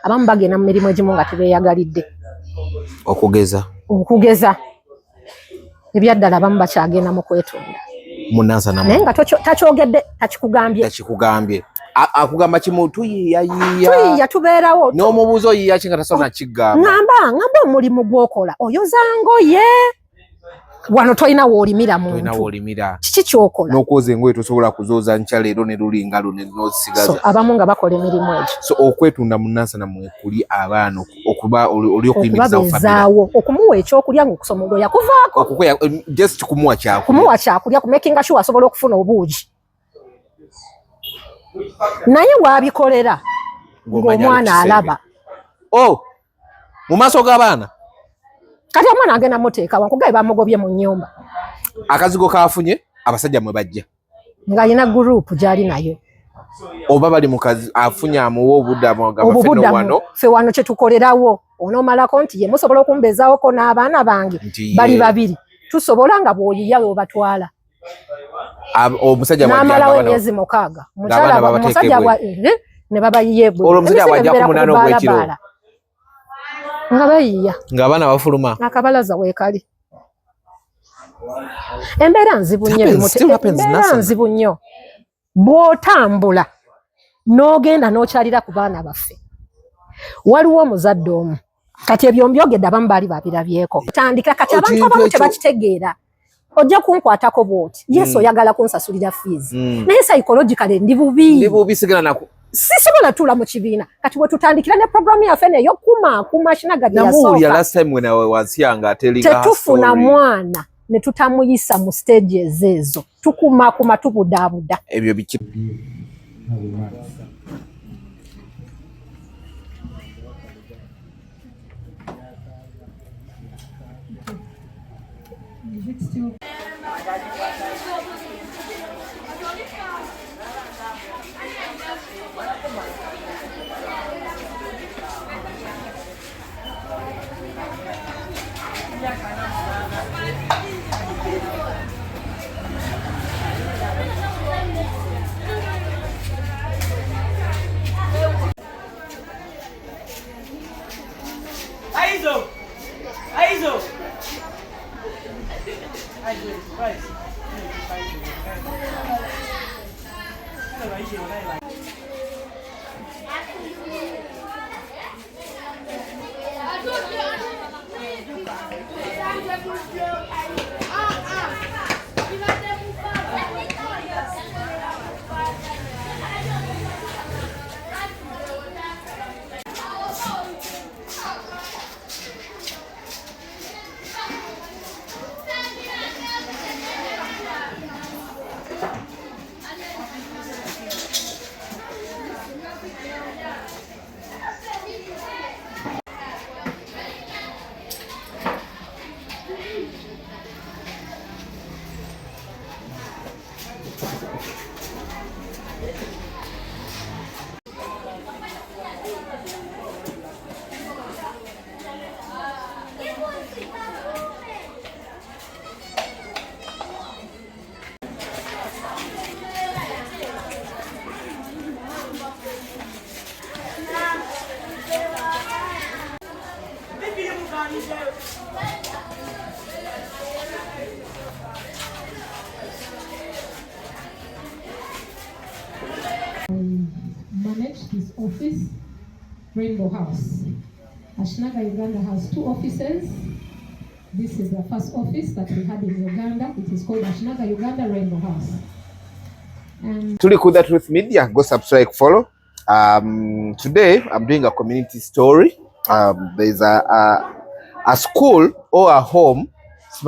abamu bagenda mu mirimu egimu nga tebeeyagalidde okugeza ebyaddala abamu bakyagenda mu kwetunda munansa naye nga takyogedde takikugambye akugamba kimu tuyiya tubeerawo n'omubuuzo yiya kinga tasobola kigamba ngamba omulimu gwokola oyoza ngoye wano tolina woolimira muntu kiki kyokola n'okwoza engoye tosobola kuzooza nkya leero ne lulinga lune n'osigaza abamu nga bakola emirimu egyo so okwetunda munansa namwe kuli abaana okuba oli okuyimiriza okubabezaawo okumuwa ekyokulya ng'okusoma olwo yakuvaako just kumuwa kyakulya kumakinga sure asobola okufuna obuugi naye waabikolera ng'omwana alaba mu maaso g'abaana kati omwana agenda muteeka wankugaye bamugobye mu nnyumba akazigo kafunye abasajja mwe bajja ng'alina gurupu gy'ali nayo oba bali mukazi afunye amuwa obuddamu ffe wano kye tukolerawo onoomalako nti ye musobola okumbezaawoko n'abaana bange bali babiri tusobola nga bw'oyiya weobatwala n'amalawo emyezi 6 musajja ne babayiye olwo nga bayiya ng'abaana bafuluma akabalaza weekali embeera nzibu nnyo bw'otambula n'ogenda n'okyalira ku baana baffe waliwo omuzadde omu kati ebyo mbyogedde abamu baali babirabyeko tandika kati abantu abamu tebakitegeera ojja kunkwatako bw'oti yesu oyagala kunsasulira fees naye psychologically ndi bubi sisobola tuula mu kibiina kati bwe tutandikira ne programu yaffe neyo kuma Shinagadi tetufuna mwana ne tutamuyisa mu stages ezo tukumakuma tubudaabuda ebyo biki manage this office, Rainbow House. Ashinaga Uganda has 2 offices. This is the first office that we had in Uganda. It is called Ashinaga Uganda Rainbow House. Tuli Kuda Truth Media, go subscribe, follow. Today I'm doing a community story. There's a school or a home. It's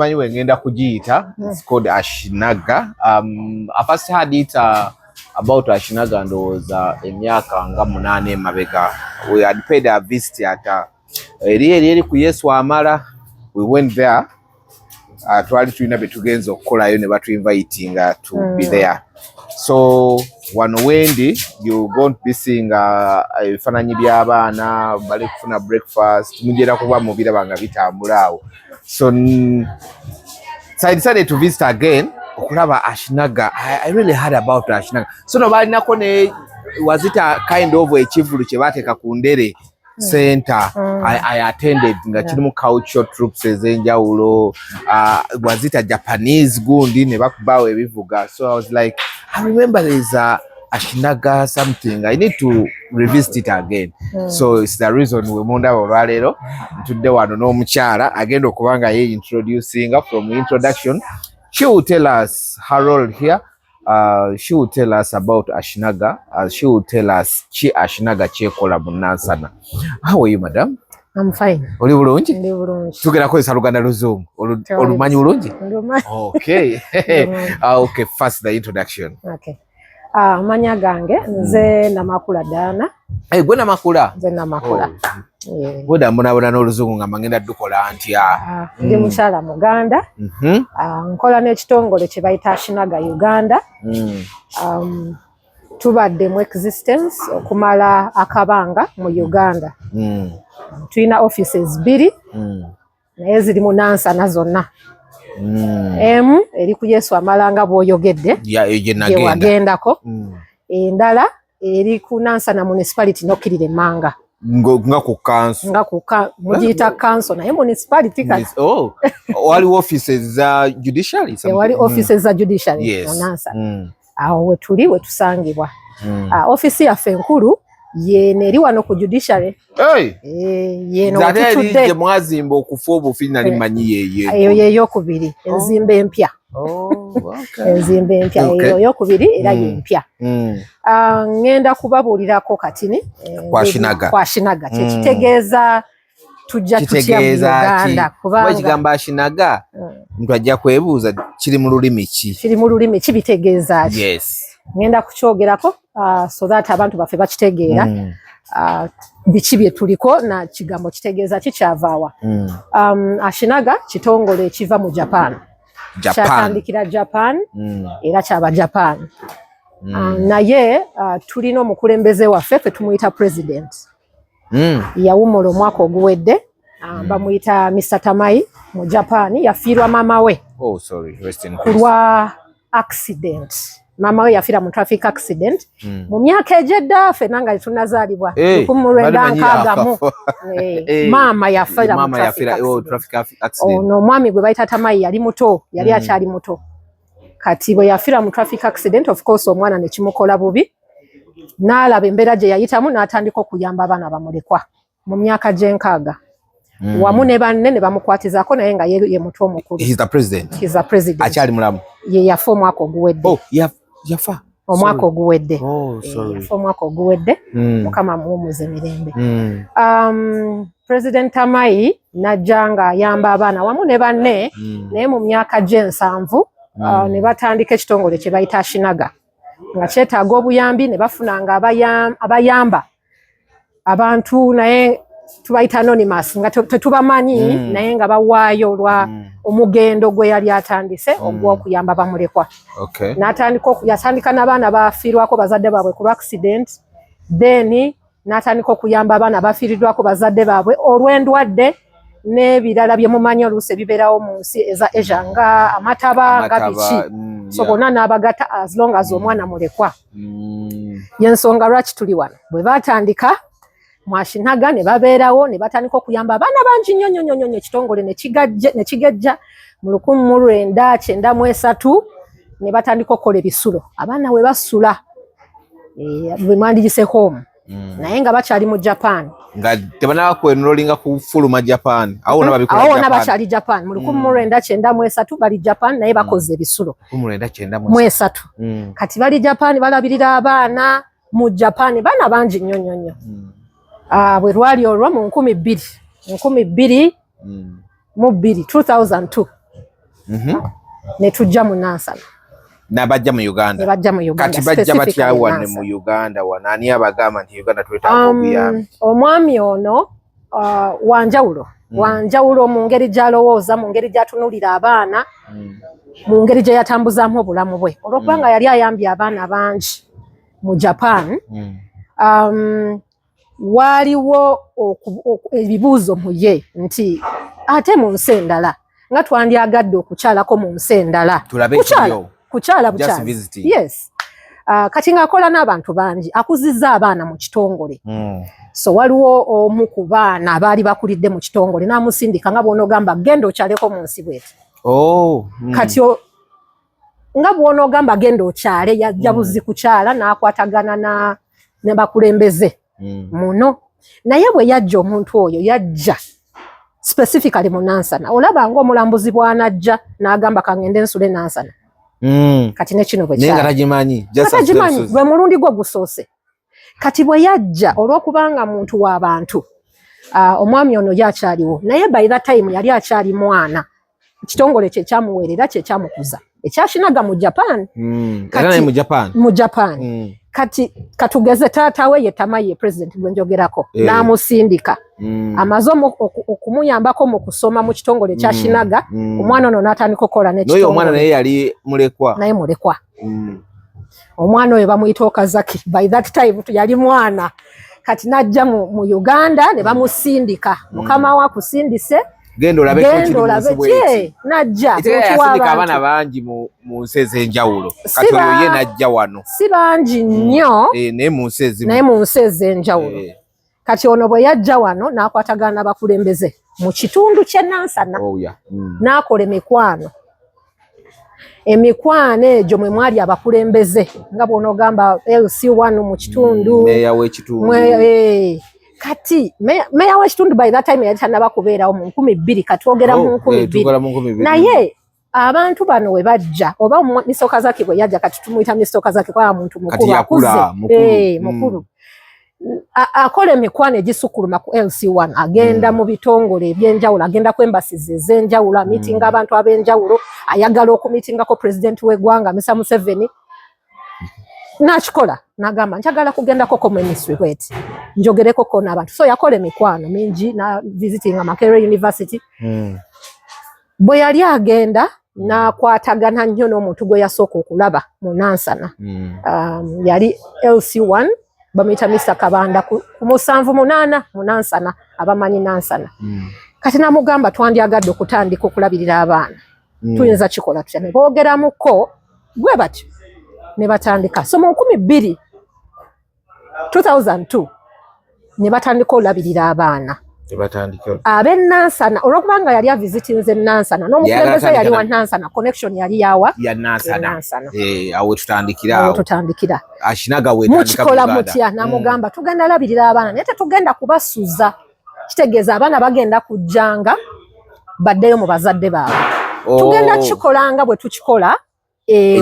called Ashinaga. I first had it about Ashinaga and was emyaka nga 8 mabega. We had paid a visit at really ku Yesu Amala. We went there. Twali tulina betugenza okukolayo ne batu inviting to be there. So wano wendi you going to be seeing ebifananyi by'abaana bali kufuna breakfast mujera kuba mubira banga bitambulawo. So I decided to visit again okulaba Ashinaga. I really heard about Ashinaga. So no bali nako ne was it a kind of ekivulu kye bateeka ku ndere center. I attended nga kirimu cultural troops ezenjawulo, wazita Japanese gundi ne bakubawo ebivuga. So I was like, I remember there's a Ashinaga something. I need to revisit it again. So it's the reason we munda olwalero ntudde wano n'omukyala agenda okubanga ye introducing from introduction. She will tell us her role here. She will tell us about Ashinaga. She will tell us chi Ashinaga chekola mu Nansana. How are you, madam? I'm fine. Oli bulungi? Ndi bulungi. Tugera kozesa Luganda Luzungu. Olumanyi bulungi? Okay. Okay, first the introduction. Okay. Manya gange nze Namakula Dana. Gwe Namakula? Nze Namakula. Bweda mbonabona n'oluzungu nga mangenda dukola ntya? Ndi mukyala Muganda. Nkola n'ekitongole kye bayita Ashinaga Uganda. Tubadde mu existence okumala akabanga mu Uganda. Tulina offices 2 naye ziri mu Nansana zonna. Eri ku Yesu Amalanga bw'oyogedde gye wagendako. Endala eri ku Nansana municipality Nokirire Manga. Nga ku council. Nga ku mugiyita council naye municipality kati. Waliwo offices za judiciary? Wali offices za judiciary mu Nansana. Awo we tuli we tusangibwa. Office yaffe enkulu yene eri wano ku judiciary. Yeno tutudde. Zate mwazimba okufa obufi nali manyi yeye. Eyo yeyokubiri enzimba empya. Enzimba empya eyo yokubiri era yempya. Ngenda kubabuulirako katini kwa Ashinaga kitegeeza tujja tutya mu Uganda kubanga kigamba Ashinaga mtu ajja kwebuuza kiri mu lulimi ki? Kiri mu lulimi ki bitegeeza ki? Yes. Ngenda kukyogerako so that abantu baffe bakitegeera. Biki bye tuliko na kigambo kitegeeza ki kyavaawa. Ashinaga kitongole ekiva mu Japan. Kyatandikira Japan era kyaba Japan. Naye tulina omukulembeze waffe fe tumuyita president. Yawumula omwaka oguwedde. Bamuyita Mr. Tamai mu Japan. Yafiirwa mama we. Oh, sorry. Rest in peace. Kulwa accident. Mama we yafiira mu traffic accident. Mu myaka egyedda ffe nanga tunazaalibwa. 1961. Mama yafiira mu traffic accident. Ono omwami gwe bayita Tamai yali muto. Yali akyali muto. Kati bwe yafiira mu traffic accident, of course omwana ne kimukola bubi. N'alaba embeera gye yayitamu n'atandika okuyamba abaana bamulekwa mu myaka gy'enkaaga. Wamu ne banne ne bamukwatizaako naye nga ye muto omukulu. He's the president. He's the president. Akyali mulamu. Ye yafa omwaka oguwedde. Oh, yafa. Omwaka oguwedde. Oh, sorry. Yafa omwaka oguwedde. Mukama muwumuze mirembe. President Tamai najja nga ayamba abaana wamu ne banne naye mu myaka gy'ensanvu ne batandika ekitongole kye bayita Ashinaga. Nga kyetaaga obuyambi ne bafunanga abayamba abantu naye tubayita anonymous nga tetubamanyi naye nga bawaayo olwa omugendo gwe yali atandise ogw'okuyamba bamulekwa. Yatandika n'abaana bafiirwako bazadde baabwe ku accident, then n'atandika okuyamba abaana bafiiriddwako bazadde baabwe olw'endwadde n'ebirala bye mumanyi oluusi ebibeerawo mu nsi eza Asia nga amataba nga biki. So bonna n'abagata as long as omwana mulekwa. Y'ensonga lwaki tuli wano. Bwe batandika mu Ashinaga ne babeerawo ne batandika okuyamba abaana bangi nnyo ekitongole ne kigejja mu 1993 ne batandika okukola ebisulo. Abaana we basula bwe mwandigise home. Naye nga bakyali mu Japan. Nga tebanaba kwenrolinga ku fuluma Japan. Awo nababikola Japan. Awo nabakyali Japan. Mu 1993 bali Japan naye bakoze ebisulo. 1993. Kati bali Japan balabirira abaana mu Japan baana bangi nnyo. Bwe lwali olwo mu 2002 ne tujja mu Nansana. Nabajja mu Uganda. Kati bajja batya wanne mu Uganda wanani abagamba nti Uganda twetaaga obuyambi. Omwami ono wanjawulo mu ngeri gy'alowooza, mu ngeri gy'atunuulira abaana, mu ngeri gye yatambuzaamu obulamu bwe. Olwokubanga yali ayambye abaana bangi mu Japan, waaliwo ebibuuzo mu ye nti ate mu nsi endala nga twandyagadde okukyalako mu nsi endala. Kukyala bukyali. Yes. Kati ng'akola n'abantu bangi akuzizza abaana mu kitongole. So waliwo omu ku baana abaali bakulidde mu kitongole n'amusindika nga bw'onogamba genda okyaleko mu nsi bweti. Kati nga bw'onogamba genda okyale yajja buzzi kukyala n'akwatagana ne bakulembeze muno. Naye bwe yajja omuntu oyo yajja specifically mu Nansana. Olaba ng'omulambuzi bw'anajja n'agamba kangende nsule Nansana. Kati ne kino bwe kyali. Nenga tagimanyi. Gwe mulundi gwo gusoose. Kati bwe yajja olw'okubanga muntu w'abantu omwami ono yakyaliwo naye by that time yali akyali mwana kitongole kye kyamuweerera kye kyamukuza ekyashinaga mu Japan. Mu Japan. Kati katugeze taata we ye Tamaye president gwe njogerako n'amusindika amaze okumuyambako mu kusoma mu kitongole kya Shinaga. Omwana ono n'atandika okukola n'ekitongole. N'oyo omwana naye yali mulekwa. Naye mulekwa. Omwana oyo bamuyita Okazaki. By that time yali mwana. Kati najja mu Uganda ne bamusindika. Mukama wa kusindise gendo olabe kye najja yasindika abaana bangi mu nsi ez'enjawulo. Kati oyo ye najja wano si bangi nnyo naye mu nsi ez'enjawulo. Kati ono bwe yajja wano n'akwatagana n'abakulembeze mu kitundu ky'e Nansana n'akola emikwano. Emikwano egyo mwe mwali abakulembeze nga bw'onogamba LC1 mu kitundu. Meya w'ekitundu. Kati meya w'ekitundu by that time yali tannaba kubeerawo mu 2000 katwogera mu 2000. Naye abantu bano we bajja oba Mr. Okazaki bwe yajja kati tumuyita Mr. Okazaki kwa muntu mukulu akuze. Mukulu. Akola emikwano egisukuluma ku LC1 agenda mu bitongole ebyenjawulo agenda ku embassies ez'enjawulo meeting abantu ab'enjawulo ayagala okumitingako president w'eggwanga Mr. Museveni n'akikola n'agamba njagala kugendako ko ministry bweti njogereko ko n'abantu. So yakola emikwano mingi na visiting Makerere University. Bwe yali agenda n'akwatagana nnyo n'omuntu gwe yasooka okulaba mu Nansana. Yali LC1 bamuyita Mr. Kabanda ku 78 mu Nansana abamanyi Nansana. Kati namugamba twandyagadde okutandika okulabirira abaana. Tuyinza kikola tutya ne boogeramuko gwe batyo ne batandika. So mu 2002 ne batandika olabirira abaana. Ab'e Nansana olw'okubanga yali avisitinze Nansana n'omukulembeze yali wa Nansana connection yali yawa ya Nansana. Awo tutandikira. Ashinaga mukikola mutya namugamba tugenda labirira abaana naye tetugenda kubasuza. Kitegeeza abaana bagenda kujjanga baddeyo mu bazadde baabwe. Tugenda kikolanga bwe tukikola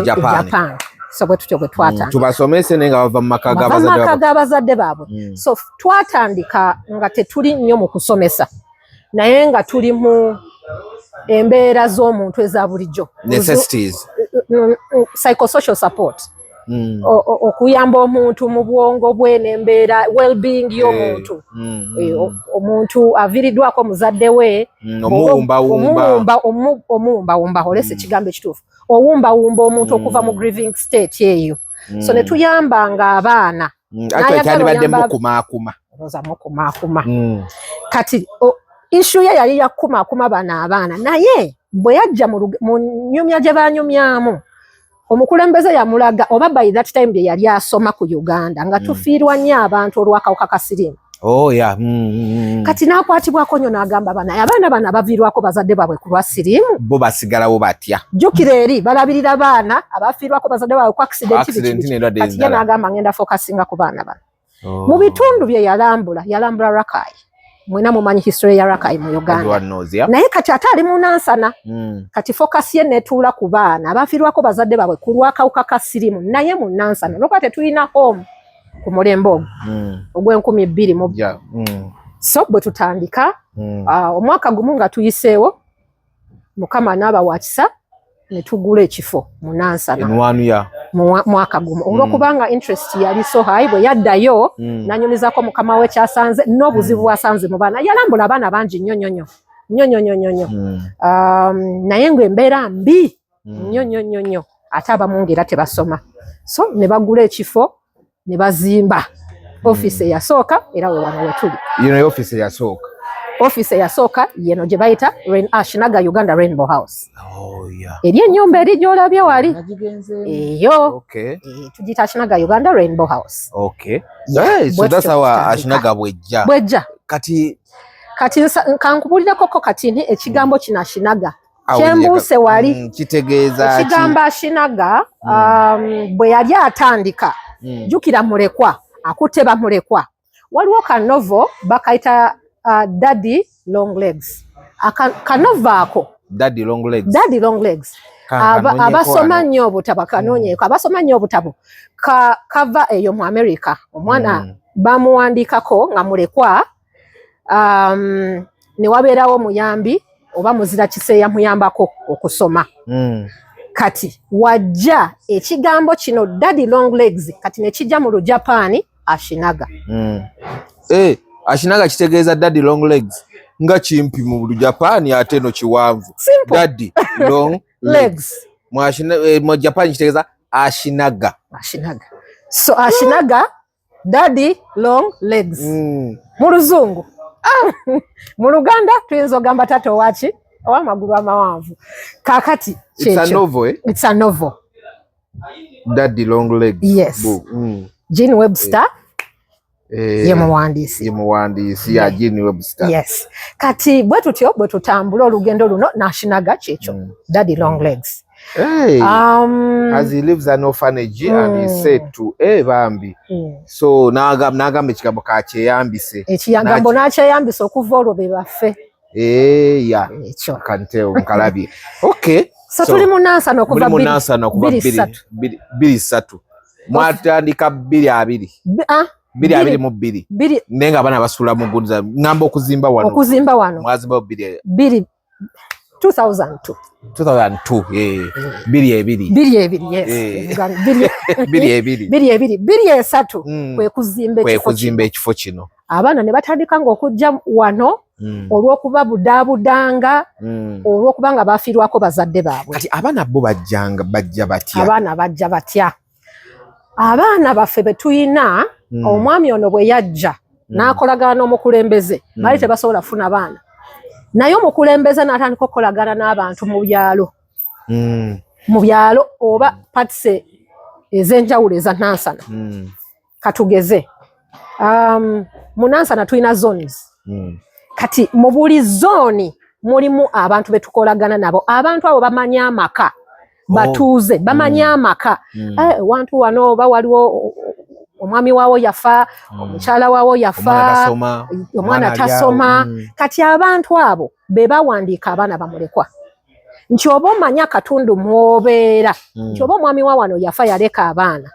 Japan. So bwe tutyo bwe twatandika. Tubasomese nenga bava mu maka g'abazadde baabwe. So twatandika nga tetuli nnyo mu kusomesa naye nga tuli mu embeera z'omuntu eza bulijjo. Necessities. Psychosocial support. Okuyamba omuntu mu bwongo bwe n'embeera well-being y'omuntu. Omuntu aviiriddwako muzadde we omuwumbawumba olese ekigambo ekituufu owumbawumba omuntu okuva mu grieving state eyo. So ne tuyambanga abaana kyandibadde mukumaakuma. Kati issue ye yali yakumaakuma bano abaana naye bwe yajja mu nnyumya gye banyumyamu omukulembeze yamulaga oba by that time bye yali asoma ku Uganda nga tufiirwa nnyo abantu olw'akawuka ka siriimu. Kati n'akwatibwako nnyo n'agamba abaana bano abaviirwako bazadde baabwe ku lwa siriimu bo basigalawo batya. Jjukira eri balabirira abaana abafiirwako bazadde baabwe ku accident. Kati ye n'agamba ngenda focusinga ku baana bano. Mu bitundu bye yalambula Rakai. Mwena mumanyi history ya Rakai mu Uganda. Naye kati ate ali mu Nansana. Kati focus ye netuula ku baana abafiirwako bazadde baabwe ku lw'akawuka ka siriimu naye mu Nansana. Olwokuba tetulina home ku mulembe ogw'e2000. So bwe tutandika omwaka gumu nga tuyiseewo Mukama n'abawa kisa ne tugula ekifo mu Nansana. Mwaka gumu olw'okubanga interest yali so high bwe yaddayo nanyumizako Mukama we kyasanze n'obuzibu bwasanze mu baana yalambula abaana bangi nnyo naye ng'embeera mbi nnyo ate abamu ng'era tebasoma. So ne bagula ekifo ne bazimba office eyasooka era we wano we tuli. Yino office eyasooka office yasooka yeno gye bayita Ashinaga Uganda Rainbow House. Oh yeah. Eri ennyumba eri gy'olabye wali. Eyo. Okay. Tugiyita Ashinaga Uganda Rainbow House. Okay. So that's how Ashinaga bwejja. Bwejja. Kati kankubulireko kati ekigambo kino Ashinaga. Kyembuuse wali. Kitegeeza ekigambo Ashinaga bwe yali atandika. Jukira mulekwa. Akutte bamulekwa. Waliwo kanovo bakayita Daddy Long Legs. Kanovo ako. Daddy Long Legs. Daddy Long Legs. Abasoma nnyo obutabo kanoonyeeko. Abasoma nnyo obutabo. Kava eyo mu America. Omwana bamuwandiikako nga mulekwa. Ne wabeerawo muyambi oba muzira kiseeya muyambako okusoma. Kati wajja ekigambo kino Daddy Long Legs kati ne kijja mu Lujapani Ashinaga. Ashinaga kitegeeza Daddy Long Legs nga kimpi mu Lujapani ate no kiwanvu. Daddy Long Legs. Mu Japan kitegeeza Ashinaga. Ashinaga. So Ashinaga Daddy Long Legs. Mu Luzungu. Mu Luganda tuyinza ogamba tato wachi ow'amagulu amawanvu. Kakati it's a novel, eh? It's a novel. Daddy Long Legs. Yes. Gene Webster. Ye muwandiisi ya Gene Webster. Yes. Kati bwe tutyo bwe tutambula olugendo luno Ashinaga kyekyo. Daddy Long Legs. Hey, as he lives an orphanage and he said to bambi. So nagamba ekigambo kakyeyambise. Ekigambo nakyeyambise okuva olwo be baffe. Yeah. Kanteo nkalabye. Okay. So tuli mu Nansana okuva 23. Mwatandika 22. 22. Nenga abana basula mu gunza ngamba okuzimba wano. Mwazimba 2002. 2002. 22. Yes. 23 kwe kuzimba ekifo kino. Abaana ne batandika ng'okujja wano olw'okuba budaabudanga olw'okuba nga bafiirwako bazadde baabwe. Kati abaana bo bajja batya? Abaana bajja batya? Abaana baffe be tuyina omwami ono bwe yajja n'akolagana n'omukulembeze bali tebasobola kufuna baana. Naye omukulembeze n'atandika okukolagana n'abantu mu byalo. Mu byalo oba patise ez'enjawulo eza Nansana. Katugeze. Mu Nansana tulina zones. Kati mu buli zooni mulimu abantu be tukolagana nabo. Abantu abo bamanya amaka. Batuuze bamanya amaka. Wantu wano oba waliwo omwami waawo yafa, omukyala waawo yafa, omwana tasoma. Kati abantu abo be bawandiika abaana bamulekwa. Nti oba omanya katundu mwobeera, nti oba omwami wa wano yafa yaleka abaana.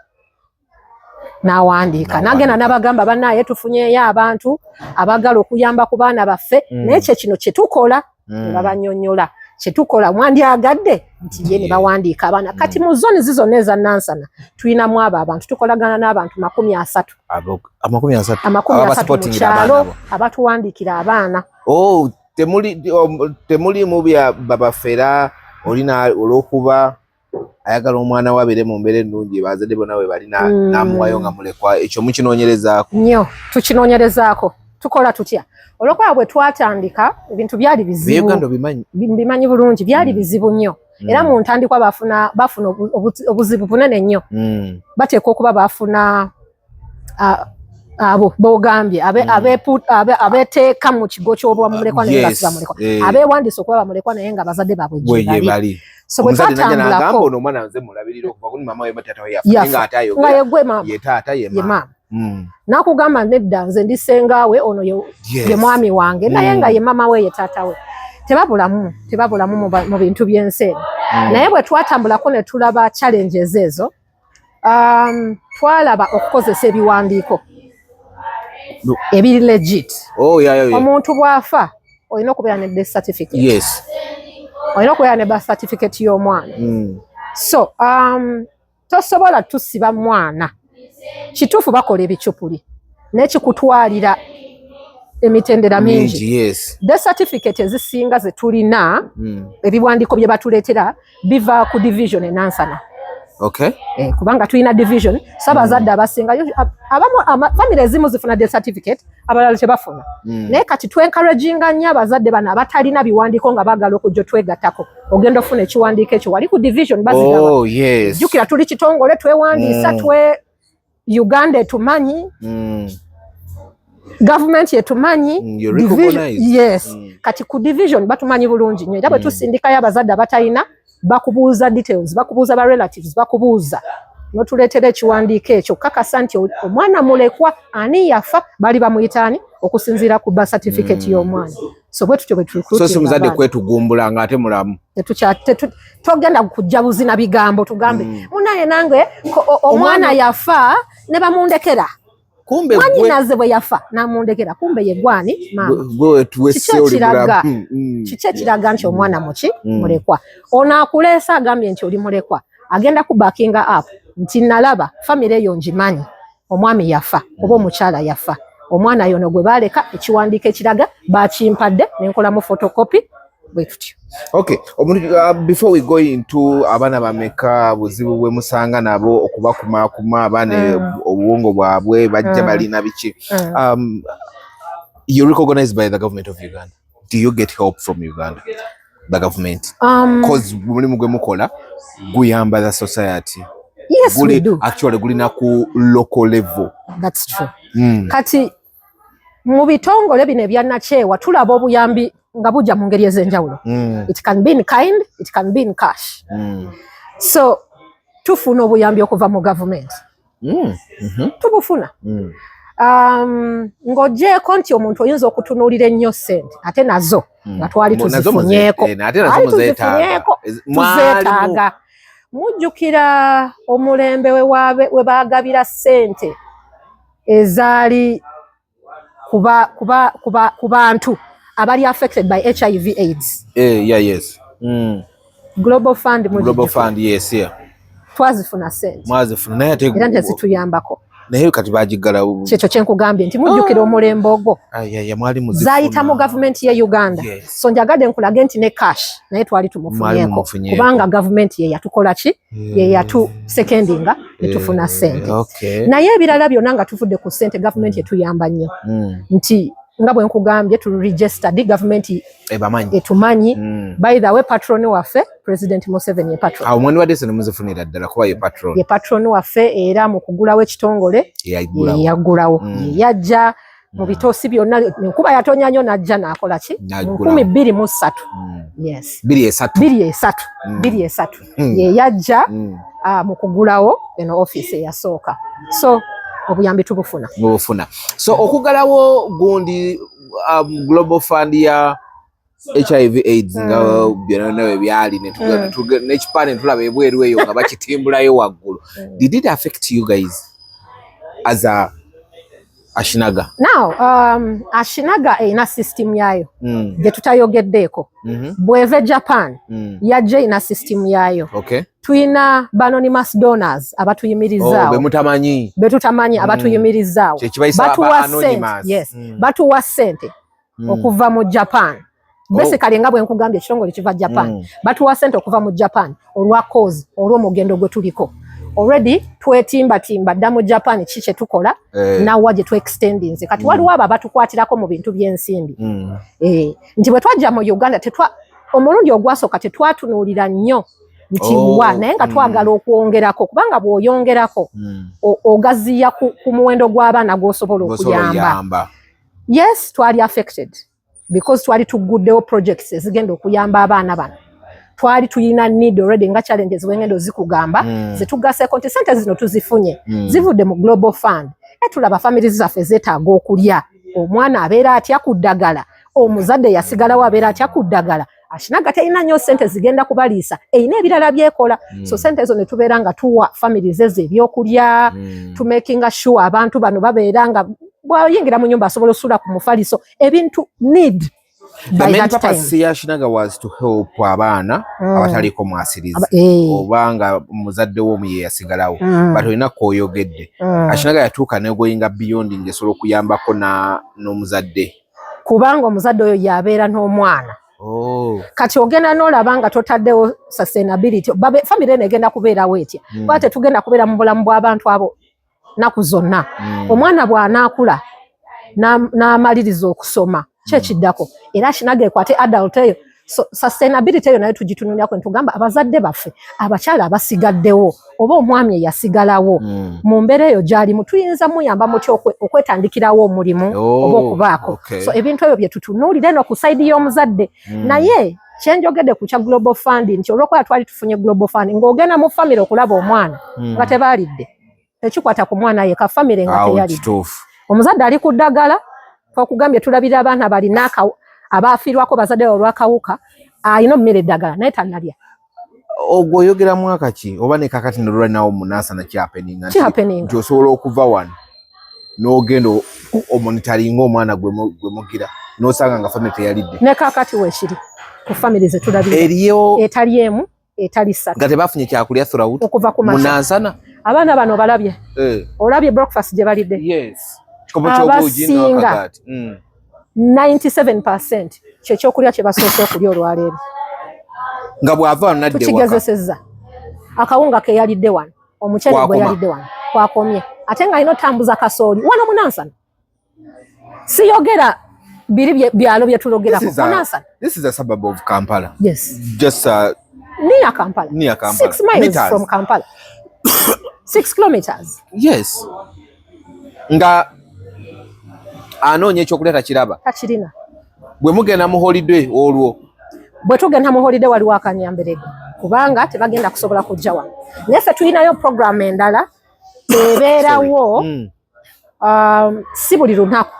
N'awandiika. N'agenda n'abagamba bannaye tufunyeeyo abantu abagala okuyamba ku baana baffe. Naye kino kye tukola ne babannyonnyola. Kyetukola mwandyagadde nti ye ne bawandiika abaana. Kati mu zoni zizonna eza Nansana tulinamu abo abantu tukolagana n'abantu 30. 30 mu kyalo abatuwandiikira abaana. Temuli mu bya babafera olina olw'okuba ayagala omwana wabeere mu mbeera ennungi bazadde bonna we bali n'amuwayo nga mulekwa. Ekyo mukinoonyerezaako? Nnyo tukinoonyerezaako. Tukola tutya? Olwokuba bwe twatandika ebintu byali bizibu. Bimanyi bulungi byali bizibu nnyo. Era mu ntandikwa bafuna obuzibu bunene nnyo. Bateeka okuba bafuna abo bogambye abeteeka mu kigo ky'obwamulekwa naye nga sibamulekwa. Abeewandiisa okuba bamulekwa naye nga bazadde baabwe gye bali. So bwe twatambulako omwana nze mulabirira okuva kuni mama we batata we yafa nga atayogera. Nga ye maama. Ye taata ye maama. Nakugamba nedda nze ndi sengaawe ono ye mwami wange naye nga ye mama we ye taata we. Tebabulamu mu bintu by'ensi. Naye bwe twatambulako ne tulaba challenges ezo, twalaba okukozesa ebiwandiiko ebiri legit. Omuntu bw'afa olina okubeera ne death certificate. Yes. Olina okubeera ne birth certificate y'omwana. So tosobola tusiba mwana. Kituufu bakola ebicupuli n'ekikutwalira emitendera mingi. Death certificate ezisinga ze tulina ebiwandiiko bye batuleetera biva ku division e Nansana. Okay. Kubanga tulina division sabazadde abasinga abamu family ezimu zifuna death certificate abalala tebafuna. Naye kati twencouraginga nnyo abazadde bano abatalina biwandiiko nga baagala okujja twegattako. Ogenda ofuna ekiwandiiko ekyo wali ku division bazigaba. Oh yes. Jjukira tuli kitongole twewandiisa Uganda etumanyi. Government yetumanyi. Yes. Kati ku division batumanyi bulungi nnyo. Era bwe tusindikayo abazadde abatalina bakubuuza details, bakubuuza ba relatives, bakubuuza notuleetera ekiwandiiko ekyo kakasa nti omwana mulekwa ani yafa bali bamuyitaani okusinziira ku birth certificate y'omwana. So bwe tutyo bwe tulikulutinga. So si muzadde kwetugumbula ng'ate mulamu. Togenda kujja buzina bigambo tugambe munaye nange omwana yafa ne bamundekera. Kumbe mwanyinaze bwe yafa namundekera kumbe ye gwani mama. Gwe tuwese oli mulamu. Kiki ekiraga nti omwana muki mulekwa. Ono akuleesa agambye nti oli mulekwa. Agenda ku backinga up nti nalaba family eyo njimanyi omwami yafa oba omukyala yafa. Omwana yono gwe baleka ekiwandiiko ekiraga bakimpadde nenkola mu photocopy bwe tutyo. Okay, before we go into abaana bameka buzibu bwe musanga nabo okubakumakuma abaana obuwongo bwabwe bajja balina biki. You're recognized by the government of Uganda. Do you get help from Uganda? The government? Because mulimu gwe mukola guyamba the society. Yes, we do. Actually gulina ku local level. That's true. Kati mu bitongole bino ebyannakyewa tulaba obuyambi nga bujja mu ngeri ez'enjawulo. It can be in kind, it can be in cash. So tufuna obuyambi okuva mu government. Tubufuna. Ng'oggyeko nti omuntu oyinza okutunuulira ennyo ssente ate nazo nga twali tuzifunyeeko. Tuzeetaaga. Mujjukira omulembe we baagabira ssente ezaali ku bantu abali affected by HIV AIDS. Yes. Global Fund. Global Fund, yes, yeah. Twazifuna ssente. Mwazifuna naye ate era ntezituyambako. Naye kati bagiggalawo. Kyekyo kye nkugambye nti mujjukira omulembe ogwo. Mwali muzifuna. Zayita mu government ye Uganda. So njagadde nkulage nti ne cash naye twali tumufunyeeko. Kubanga government ye yatukola ki? Ye yatu secondinga ne tufuna ssente. Naye ebirala byonna nga tuvudde ku ssente government yetuyamba nnyo. Nti nga bwe nkugambye tu registered government etumanyi. By the way patron waffe President Museveni ye patron. Omwani wadde sene muzifunira ddala kuba ye patron. Ye patron waffe era mu kugulawo ekitongole yaggulawo. Yajja mu bitoosi byonna enkuba yatonya nnyo n'ajja n'akola ki? 2023. Yes. 23. Ye yajja mu kugulawo eno office eyasooka. So obuyambi tubufuna. So okugalawo gundi Global Fund ya HIV AIDS nga byonna byali n'ekipande tulaba ebweru eyo nga bakitimbulayo waggulu. Did it affect you guys as a Ashinaga? Now, Ashinaga ina system yayo. Je tutayogeddeeko. Bweve Japan yajja ina system yayo. Okay. Tuina anonymous donors abatuyimirizaawo. Betutamanyi abatuyimirizaawo. Batuwa anonymous. Yes. Batuwa ssente okuva mu Japan. Basically nga bwe nkugambye ekitongole kiva Japan. Batuwa ssente okuva mu Japan olwa cause olw'omugendo gwe tuliko. Already twetimba dda mu Japan kiki tukola nawa gye tu-extendinze. Kati waliwo abo abatukwatirako mu bintu by'ensimbi. Nti bwe twajja mu Uganda omulundi ogwasooka tetwatunuulira nnyo nti naye nga twagala okwongerako kubanga bw'oyongerako ogaziya ku muwendo gw'abaana gw'osobola okuyamba. Yes, twali affected because twali tuguddewo projects ezigenda okuyamba abaana bano. Twali tuyina need already nga challenges wengendo zikugamba zetugaseeko nti ssente zino tuzifunye zivudde mu Global Fund. Tulaba families zaffe zeetaaga okulya. Omwana abeera atya ku ddagala, omuzadde yasigalawo abeera atya ku ddagala. Ashinaga terina nnyo ssente zigenda kubaliisa, eyina ebirala byekola. So ssente ezo ne tubeera nga tuwa families ezo ebyokulya, to making sure abantu bano babeera nga bw'oyingira mu nyumba asobola osula ku mufaliso ebintu need. The main purpose ya Ashinaga was to help abaana abataliko mwasirizi obanga muzadde wo muye yasigalawo but olina kwoyogedde. Ashinaga yatuuka n'egoyinga beyond ngesobola okuyambako n'omuzadde. Kubanga omuzadde oyo yabeera n'omwana Kati ogenda n'olaba nga totaddewo sustainability family eno egenda kubeerawo etya kuba tetugenda kubeera mu bulamu bw'abantu abo nnaku zonna. Omwana bw'anaakula n'amaliriza okusoma kyekiddako era Ashinaga ekwate adult eyo. So sustainability eyo nayo tugitunulirako ne tugamba abazadde baffe abakyala abasigaddewo oba omwami eyasigalawo mu mbeera eyo gy'alimu tuyinza muyamba muti okwetandikirawo omulimu oba okubaako. So ebintu ebyo bye tutunuulira eno ku sayidi y'omuzadde. Naye kyenjogedde ku kya Global Fund nti olw'okuba twali tufunye Global Fund ng'ogenda mu famire okulaba omwana nga tebaalidde tekikwata ku mwana yeka famire nga teyalidde. Omuzadde ali ku ddagala okugambye tulabira abaana balina abaafiirwako bazadde olw'akawuka alina ommere eddagala naye tannalya. Ogwo oyogera mwaka ki oba ne kakati nolwalinawo munaasa nakyapeninga nti osobola okuva wano n'ogenda omonitaringa omwana gwe mugira n'osanga nga famire teyalidde? Ne kakati weekiri ku famire ze tulabira etali emu etali ssatu nga tebafunye kyakulya throughout okuva ku munansana. Abaana bano balabye olabye breakfast gye balidde abasinga 97% kyekyokulya kye basoose okulya olwaleero nga bw'ava wano nadde waka. Tukigezesezza akawunga ke yalidde wano omukyere gwe yalidde wano kwakomye ate nga alina otambuza kasooli wano munansana. Siyogera biri byalo bye tulogerako munansana. This is a suburb of Kampala. Yes. Just near Kampala. 6 miles meters from Kampala. 6 kilometers. Yes. Nga anoonya ekyokulya takiraba. Takirina. Bwe mugenda mu holiday olwo. Bwe tugenda mu holiday waliwo akanyamberege kubanga tebagenda kusobola kujja wano. Naye ffe tulinayo program endala ebeerawo si buli lunaku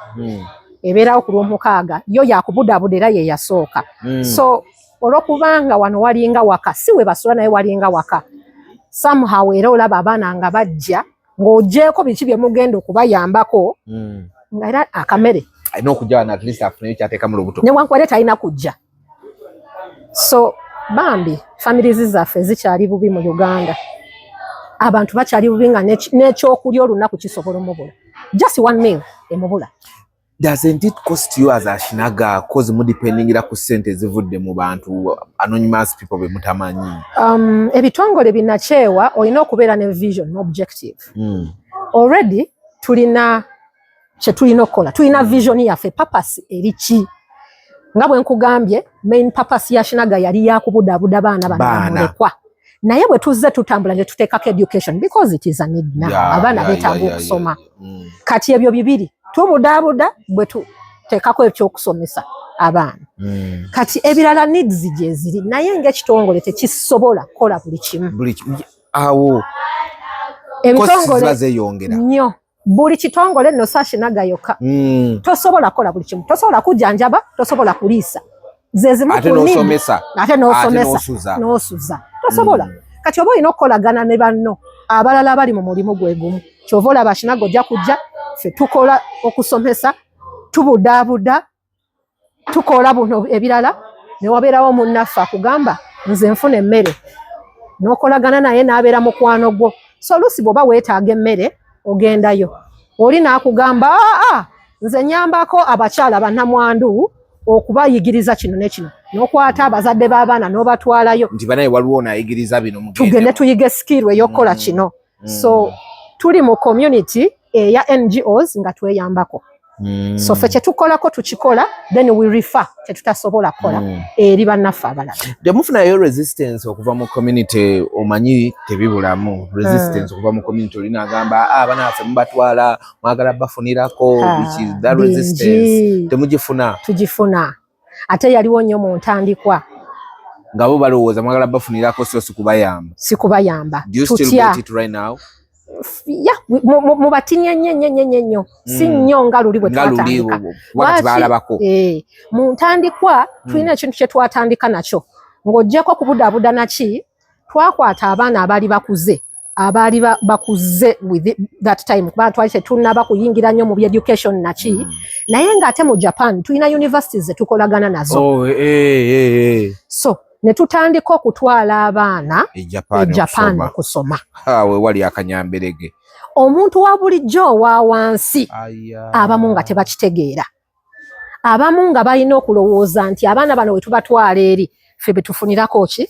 ebeerawo ku Lwomukaaga yo yakubudaabuda era ye yasooka. So olw'okubanga wano walinga waka si we basula naye walinga waka somehow era olaba abaana nga bajja ng'ogyeeko biki bye mugenda okubayambako nga era akamere alina okujja wano at least afuneyo kyateeka mu lubuto newankubadde talina kujja. So bambi families zaffe zikyali bubi mu Uganda. Abantu bakyali bubi nga n'ekyokulya olunaku kisobola omubula. Just one meal emubula. Doesn't it cost you as Ashinaga cause mu dependingira ku ssente zivudde mu bantu anonymous people be mutamanyi? Ebitongole binakyewa olina okubeera ne vision objective. Already tulina kye tulina okukola. Tulina vision yaffe purpose eri ki? Nga bwe nkugambye main purpose ya Ashinaga yali yakubudaabuda baana bannamulekwa. Naye bwe tuzze tutambula ne tuteekako education because it is a need now. Abaana beetaaga okusoma. Kati ebyo bibiri tubudaabuda bwe tuteekako ekyokusomesa abaana. Kati ebirala needs gye ziri naye ng'ekitongole tekisobola kukola buli kimu. Awo ebitongole zeeyongera nnyo. Buli kitongole nno si Ashinaga yokka. Tosobola kukola buli kimu. Tosobola kujjanjaba, tosobola kuliisa. Zezimu ate n'osomesa. Ate n'osuza. Tosobola. Kati oba olina okukolagana ne banno abalala abali mu mulimu gwe gumu. Kyova olaba Ashinaga ojja kujja ffe tukola okusomesa tubudaabuda tukola buno ebirala ne wabeerawo munnaffe akugamba nze nfuna emmere n'okolagana naye n'abeera mukwano gwo. So oluusi bw'oba weetaaga emmere ogendayo oli n'akugamba nze nyambako abakyala bannamwandu okubayigiriza kino ne kino n'okwata abazadde b'abaana n'obatwalayo nti banaye waliwo n'ayigiriza bino tugende tuyige skill ey'okukola kino. So tuli mu community eya NGOs nga tweyambako. So ffe kye tukolako tukikola then we refer kye tutasobola kukola eri bannaffe abalala. Temufunayo resistance okuva mu community omanyi tebibulamu resistance okuva mu community olina agamba abaana baffe mubatwala mwagala bafunirako which is that resistance temugifuna? Tugifuna ate yaliwo nnyo mu ntandikwa nga bo balowooza mwagala bafunirako so sikubayamba. Sikubayamba. Do you still get it right now? Yeah, mu batinya nnyo si nnyo nga luli bwe twatandika mu ntandikwa tulina ekintu kye twatandika nakyo ng'oggyeko kubudaabuda naki twakwata abaana abaali bakuze with that time kubanga twali tetunnaba kuyingira nnyo mu by education naki naye ng'ate mu Japan tulina universities zetukolagana nazo. So ne tutandika okutwala abaana e Japan okusoma. We wali akanyamberege. Omuntu wa bulijjo owa wansi abamu nga tebakitegeera. abamu nga balina okulowooza nti abaana bano we tubatwala eri ffe betufunirako ki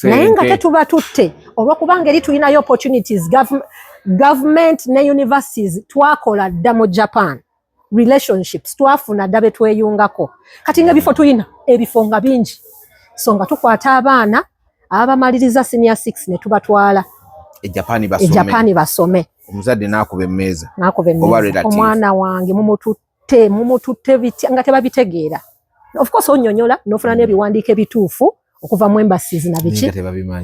naye nga tetuba tutte olwokubanga eri tulinayo opportunities government ne universities twakola dda mu Japan relationships twafuna dda betweyungako kati nga ebifo tulina ebifo nga bingi so nga tukwata abaana abamaliriza senior 6 ne tubatwala Ejapani basome omuzadde nakuba emmeeza omwana wange mumututte biti nga tebabitegeera of course onyonyola nofuna n'ebiwandiiko ebituufu okuva mu embassies na biki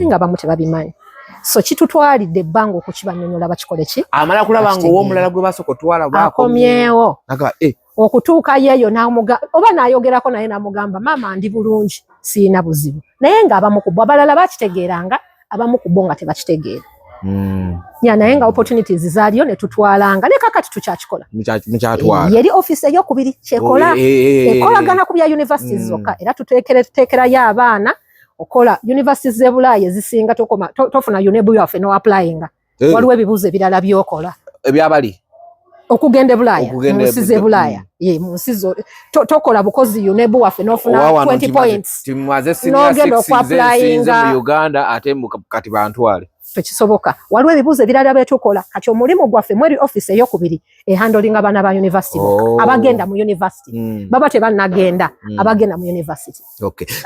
nga bamu tebabimanyi so kitutwalidde ebbanga okukibanyonyola bakikole ki amala kulaba nga ow'omulala gwe basoko twala bakomyewo okutuuka yeeyo oba n'ayogerako naye n'amugamba maama ndi bulungi siina buzibu naye ng'abamu ku bo abalala bakitegeeranga abamu ku bo nga tebakitegeera naye nga opportunities zaaliyo ne tutwalanga ne kakati tukyakikola yeri office ey'okubiri kyekola ekolagana ku bya universities zokka era tuteekerayo abaana okola universities z'e Bulaaya ezisinga tofuna UNEB yaffe n'oapplyinga waliwo ebibuuzo ebirala byokola ebyabali okugenda e Bulaaya mu nsi z'e Bulaaya mu nsi zo tokola bukozi UNEB waffe n'ofuna 20 points n'ogenda okuapplyinga mu Uganda ate kati bantwale tekisoboka waliwo ebibuuzo ebirala byetukola kati omulimu gwaffe mweri office ey'okubiri ehandolinga abaana ba university abagenda mu university baba tebannagenda abagenda mu university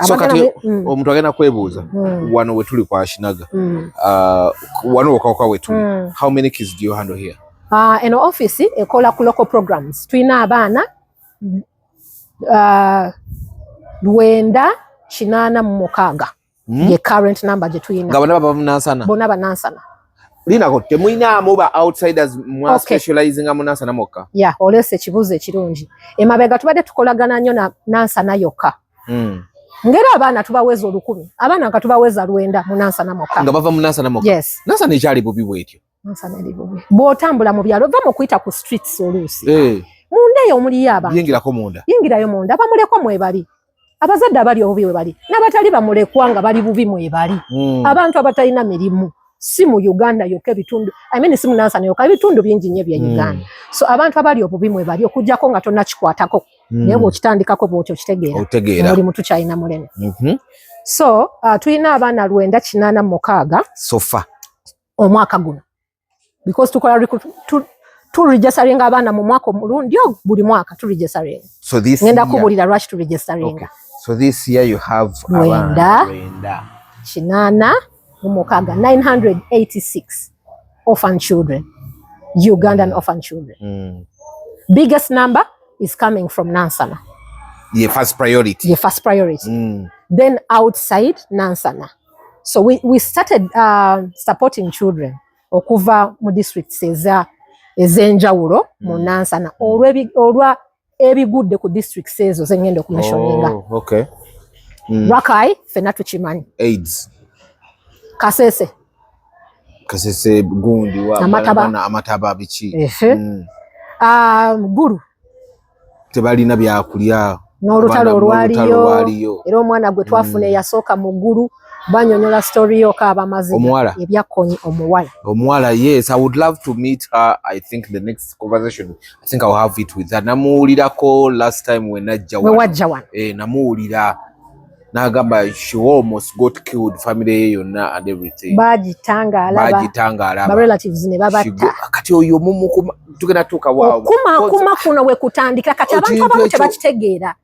so kati omuntu agenda kwebuuza wano we tuli kwa Shinaga wano wokawuka we tuli how many kids do you handle here eno office ekola ku local programs tulina abaana 986 ye current number je tuyina ngabana baba munansana bona banansana lina ko temuina muba outsiders mwa specializing mu nansana mokka olese kibuze kirungi emabega tubade tukolagana nnyo na nansana yokka ngera abaana tubaweza 10 abaana nga tubaweza 9 mu nansana mokka nga bava mu nansana mokka yes nansana ikyali bubi bwetyo nansana eri bubi botambula mu byalo vamo kuyita ku streets olusi mundeyo omuli yaba yingirako munda yingirayo munda bamulekwa mwebali abazadde abali obubi we bali n'abatali bamulekwa nga bali bubi mwebali abantu abatalina mirimu si mu Uganda yokka ebitundu si mu nansana yokka ebitundu bingi nnyo bya Uganda so abantu abali obubi mwebali okujjako nga tonna kikwatako naye bw'okitandikako bw'otyo kitegeera oli mutu kyalina muleme so tulina abaana 986 sofa omwaka guno because tukola turegistaringa abaana mu mwaka omulundi buli mwaka turegistaringa so this ngenda kubulira lwaki turegistaringa so this year you have 986 orphan children Ugandan orphan children biggest number is coming from Nansana first priority then outside Nansana so we started supporting children okuva mu districts ezenjawulo mu Nansana olwa ebigudde ku districts ezo zengenda okumentioninga Rakai fena tukimanyi AIDS Kasese gundi wa amataba biki Guru tebalina byakulya n'olutalo olwaliyo era omwana gwe twafuna eyasooka mu Guru banyonyola story yoka abamaziga ebyakkonyi omuwala yes I would love to meet her. I think the next conversation I think I'll have it with her. Namuwulirako last time when najja wano namuwulira nagamba she almost got killed family yonna and everything bagitanga ba relatives ne babatta kati oyo mumu tugenda tuka wao kuma kuno we kutandika kati abantu abamu tebakitegeera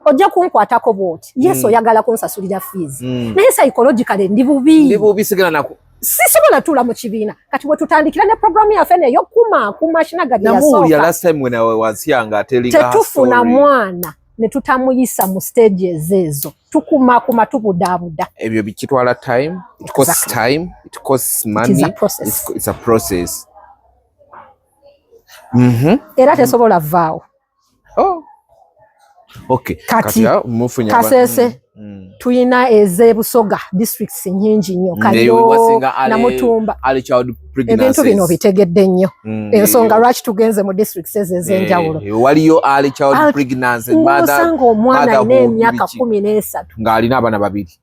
ojja kunkwatako bwoti yes oyagala kunsasulira fees naye psychologically ndi bubi sigala nako sisobola tula mu kibiina kati bwe tutandikira ne program yaffe neyo kuma Shinaga namuwulira last time when I was young atelling her story tetufuna mwana ne tutamuyisa mu stages ezo tukuma tubudaabuda ebyo bikitwala time it costs time it costs money it's a process era tesobola vaawo kati Kasese tuyina ez'Ebusoga districts nyingi nnyo Kayo Namutumba ebintu bino bitegedde nnyo ensonga lwaki tugenze mu districts ez'enjawulo waliyo early child pregnancy osanga omwana alina emyaka 13 ng'alina abaana babiri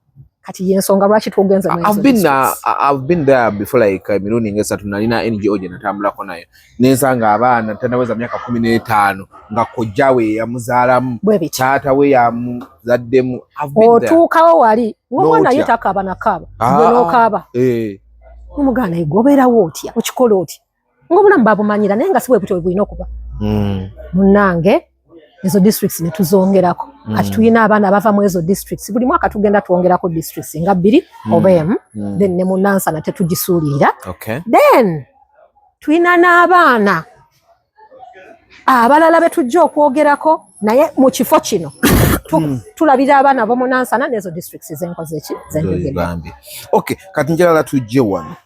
kati yensonga lwaki tugenza mu I've been there before like emirundi ng'esatu nalina NGO gye natambulako nayo nensanga abaana tanaweza myaka 15 nga kojja we yamuzaalamu taata we yamuzaddemu otuukawo wali ng'omwana ye takaaba nakaaba gwe n'okaaba omuganda egobeerawo otya okikola otya ng'obulamu babumanyira naye nga si bwe butyo bulina okuba munnange ezo districts ne tuzongerako kati tulina abaana bava mu ezo districts buli mwaka tugenda tuwongerako districts nga 2 oba emu then ne mu Nansana tetugisuulirira then tulina n'abaana abalala be tujja okwogerako naye mu kifo kino tulabira abaana bo mu Nansana n'ezo districts zenkoze eki zenjogera. Okay, kati njagala tujje wano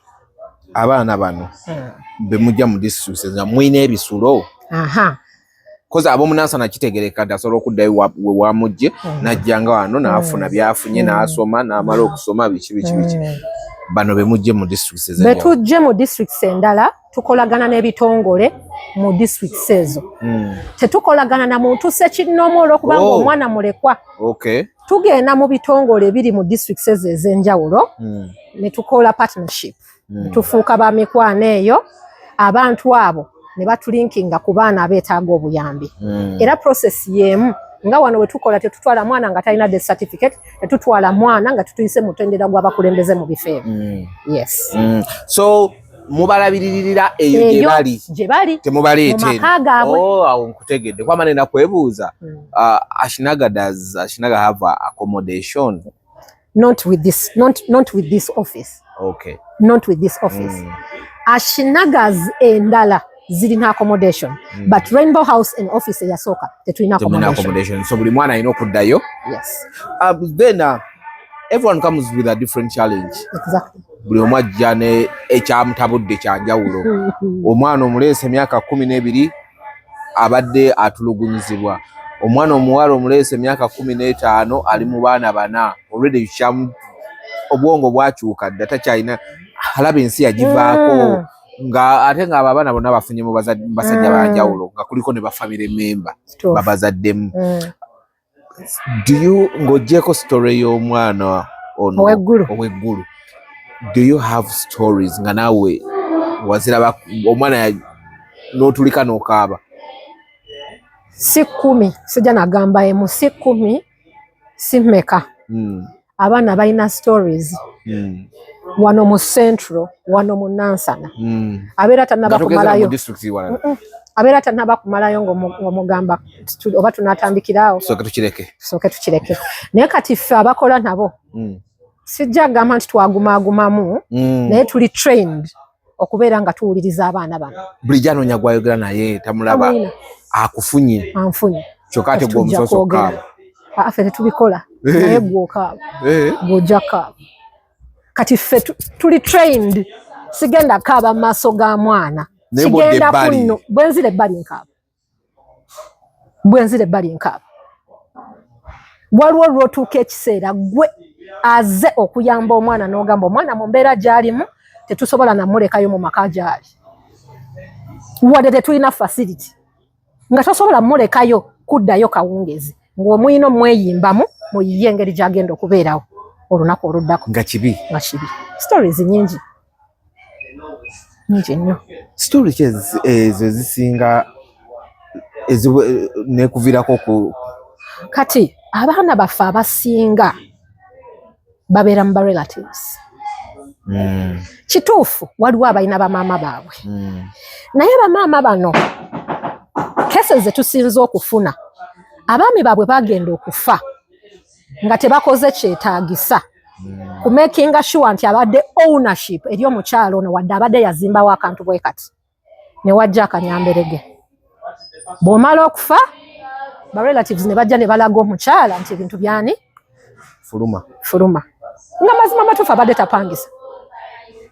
abaana bano be mujja mu districts nga mwina ebisulo kozi ab'omu Nansana kitegereka asobola okuddayo we wamujje najjanga wano n'afuna byafunye n'asoma n'amala okusoma biki bano be mujje mu districts ezo. Be tujje mu districts endala tukolagana n'ebitongole mu districts ezo. Tetukolagana na muntu sekinoomu olw'okubanga omwana mulekwa. Tugenda mu bitongole biri mu districts ezo ez'enjawulo ne tukola partnership. Tufuuka ba mikwano eyo abantu abo ne batulinkinga ku baana abeetaaga obuyambi. Era process yemu nga wano we tukola tetutwala mwana nga talina death certificate, tetutwala mwana nga tutuyise mutendera gw'abakulembeze mu bifeebo. Yes. So mubalabiririra eyo gye bali temubaleete. Awo nkutegedde kwama nenda kwebuuza Ashinaga have accommodation? Not with this office. Okay. Not with this office. Ashinaga's endala zirina accommodation but Rainbow House and office yasooka tetulina accommodation. So buli mwana alina okuddayo. Yes. Then everyone comes with a different challenge. Exactly. Buli omu ajja ne ekyamutabudde kyanjawulo. Omwana omuleese emyaka 12 abadde atulugunyizibwa. Omwana omuwala omuleese emyaka 15 ali mu baana 4 already obwongo bwakyuka dda takyalina alaba ensi yagivaako nga ate nga abaana bonna bafunye mu basajja banjawulo nga kuliko ne bafamily member babazaddemu. Ng'oggyeko story y'omwana ono ow'eggulu, do you have stories nga naawe waziraba omwana n'otulika n'okaaba? Si 10 sijja nagamba emu, si 10 si mmeka. Abaana balina stories wano mu Central, wano mu Nansana. Abeera tannaba kumalayo. Abeera tannaba kumalayo ng'omugamba oba tunatandikiraawo. Sooke tukireke. Naye kati ffe abakola nabo sijja gamba nti twagumaagumamu naye tuli trained okubeera nga tuwuliriza abaana bano. Bulijjo anoonya gw'ayogera naye tamulaba akufunye. Anfunye. Kyokka ate gw'omusoso okaaba. Ffe tetubikola naye gw'okaaba. Gw'ojja kaaba. Kati ffe tuli trained sigenda kaaba mu maaso ga mwana. Sigenda kunno bwenzire ebbali nkaaba. Waliwo lw'otuuka ekiseera gwe aze okuyamba omwana n'ogamba omwana mu mbeera gy'alimu tetusobola namulekayo mu maka gy'ali. Wadde tetulina facility nga tosobola mulekayo kuddayo kawungezi ng'omwino mweyimbamu muyiye engeri gy'agenda okubeerawo olunaku oluddako. Nga kibi. Stories nyingi nnyo. Stories ezo zisinga nekuviirako ku kati abaana baffe abasinga babeera mu relatives. Kituufu waliwo abalina bamaama baabwe naye bamaama bano kese ze tusinza okufuna abaami baabwe bagenda okufa nga tebakoze kyetaagisa ku making sure nti abadde ownership eri omukyalo ono wadde abadde yazimbawo akantu bwe kati ne wajja akanyamberege. Bw'omala okufa ba relatives ne bajja ne balaga omukyala nti ebintu byani fuluma nga mazima matuufu abadde tapangisa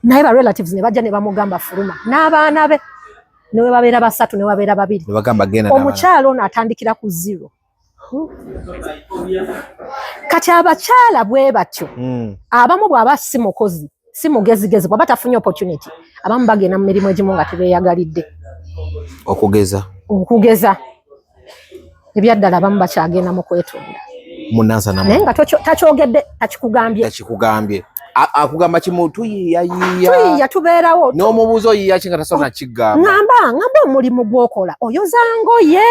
naye ba relatives ne bajja ne bamugamba fuluma n'abaana be newe babeera 3 newe babeera 2 omukyalo ono atandikira ku 0. Kati abakyala bwe batyo abamu bw'aba si mukozi si mugezigezi bw'aba tafunye opportunity abamu bagenda mu mirimu egimu nga tebeeyagalidde okugeza ebyaddala abamu bakyagenda mu kwetunda Munansa na nenga takyogedde takikugambye akugamba kimu tuyiya tubeerawo n'omubuuzo yiya kinga tasona kigamba ngamba omulimu gwokola oyoza ngoye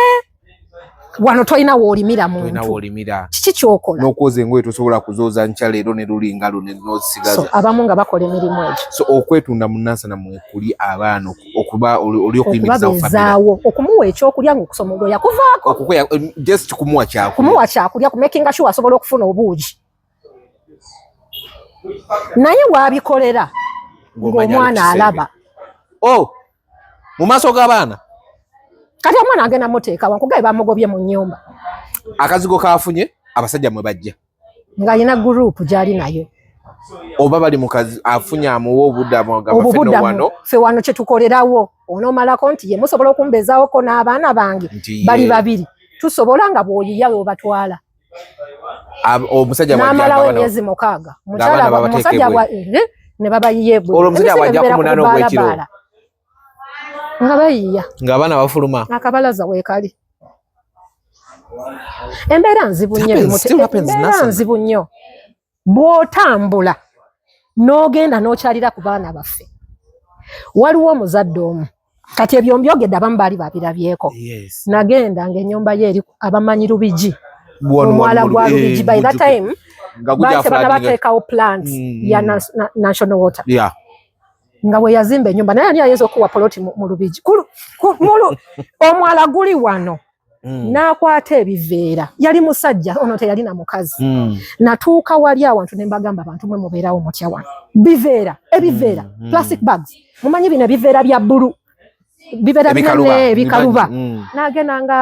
wano toyina woolimira muntu kiki kyokola n'okwoza engoye tosobola kuzooza nkya leero ne lulinga lune n'osigaza abamu nga bakola emirimu egyo so okwetunda munansa namwe kuli abaana okuba oli okuyimiriza okubabezaawo okumuwa ekyokulya ng'okusoma olwoya kuvaako just kumuwa kyakulya kumakinga sure asobola okufuna obuugi naye waabikolera ng'omwana alaba mu maaso g'abaana kati omwana agenda muteeka wankugaye bamugobye mu nnyumba akazigo kafunye abasajja mwe bajja ng'alina gurupu gy'ali nayo oba bali mukazi afunye amuwa obuddamu ffe wano kye tukolerawo onoomalako nti ye musobola okumbezaawoko n'abaana bange bali babiri tusobola nga bw'oyiya we obatwala omusajja n'amalawo emyezi 6 musajja ne babayiye bwe nga bayiya ng'abaana bafuluma akabalaza weekali embeera nzibu nnyo bw'otambula n'ogenda n'okyalira ku baana baffe waliwo omuzadde omu kati ebyo mbyogedde abamu baali babirabyeko nagenda ng'ennyumba ye eri abamanyi Lubigi omwala gwa Lubigi by that time baatebana bateekawo plant ya national water nga bwe yazimba ennyumba naye ani ayinza okuwa poloti mu Lubigi omwala guli wano n'akwata ebiveera yali musajja ono teyalina mukazi natuuka wali awantu ne mbagamba abantu mwe mubeerawo mutya wano ebiveera plastic bags mumanyi bino ebiveera bya bbulu bibeera binene ebikaluba n'agenda nga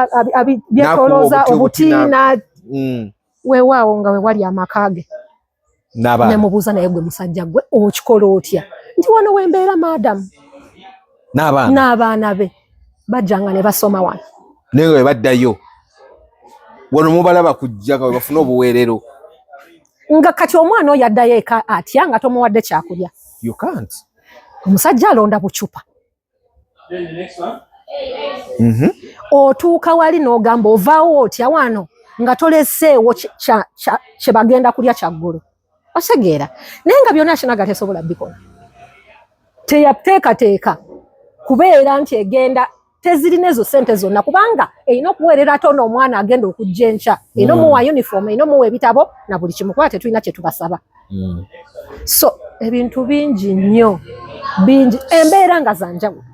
byetolooza obutiina weewaawo nga we wali amaka ge ne mubuuza naye gwe musajja gwe okikola otya nti wano wembeera maadamu n'abaana be bajjanga ne basoma wano naye we baddayo wano mubalaba kujja nga bafuna obuweerero nga kati omwana oyo addayo eka atya nga tomuwadde kyakulya omusajja alonda bucupa otuuka wali n'ogamba ovaawo otya wano nga toleseewo kye bagenda kulya kyaggulu osegeera naye nga byonna kinaga tesobola bikola teyateekateeka kubeera nti egenda tezirina ezo sente zonna kubanga erina okuweerera ate ono omwana agenda okujja enkya erina omuwa uniform erina omuwa ebitabo na buli kimu kuba tetulina kye tubasaba so ebintu bingi nnyo bingi embeera nga zanjawulo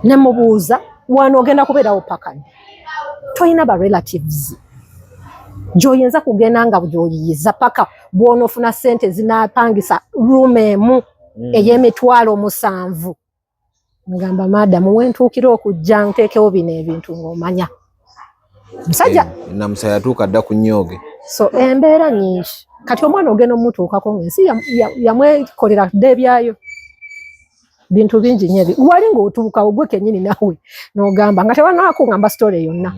ne mubuuza wano ogenda kubeerawo pakani toyina ba relatives gy'oyinza kugenda nga gy'oyiyiza paka bw'onoofuna sente zinaapangisa ruumu emu ey'emitwalo 7 ngamba maadamu wentuukira okujja nteekewo bino ebintu ng'omanya musajja namusa yatuuka dda ku nnyoge so embeera nyingi kati omwana ogenda omutuukako ng'ensi yamwekolera dde ebyayo bintu bingi nnyo wali ng'otuuka ogwe kennyini nawe n'ogamba nga tewanaakuŋŋamba sitole yonna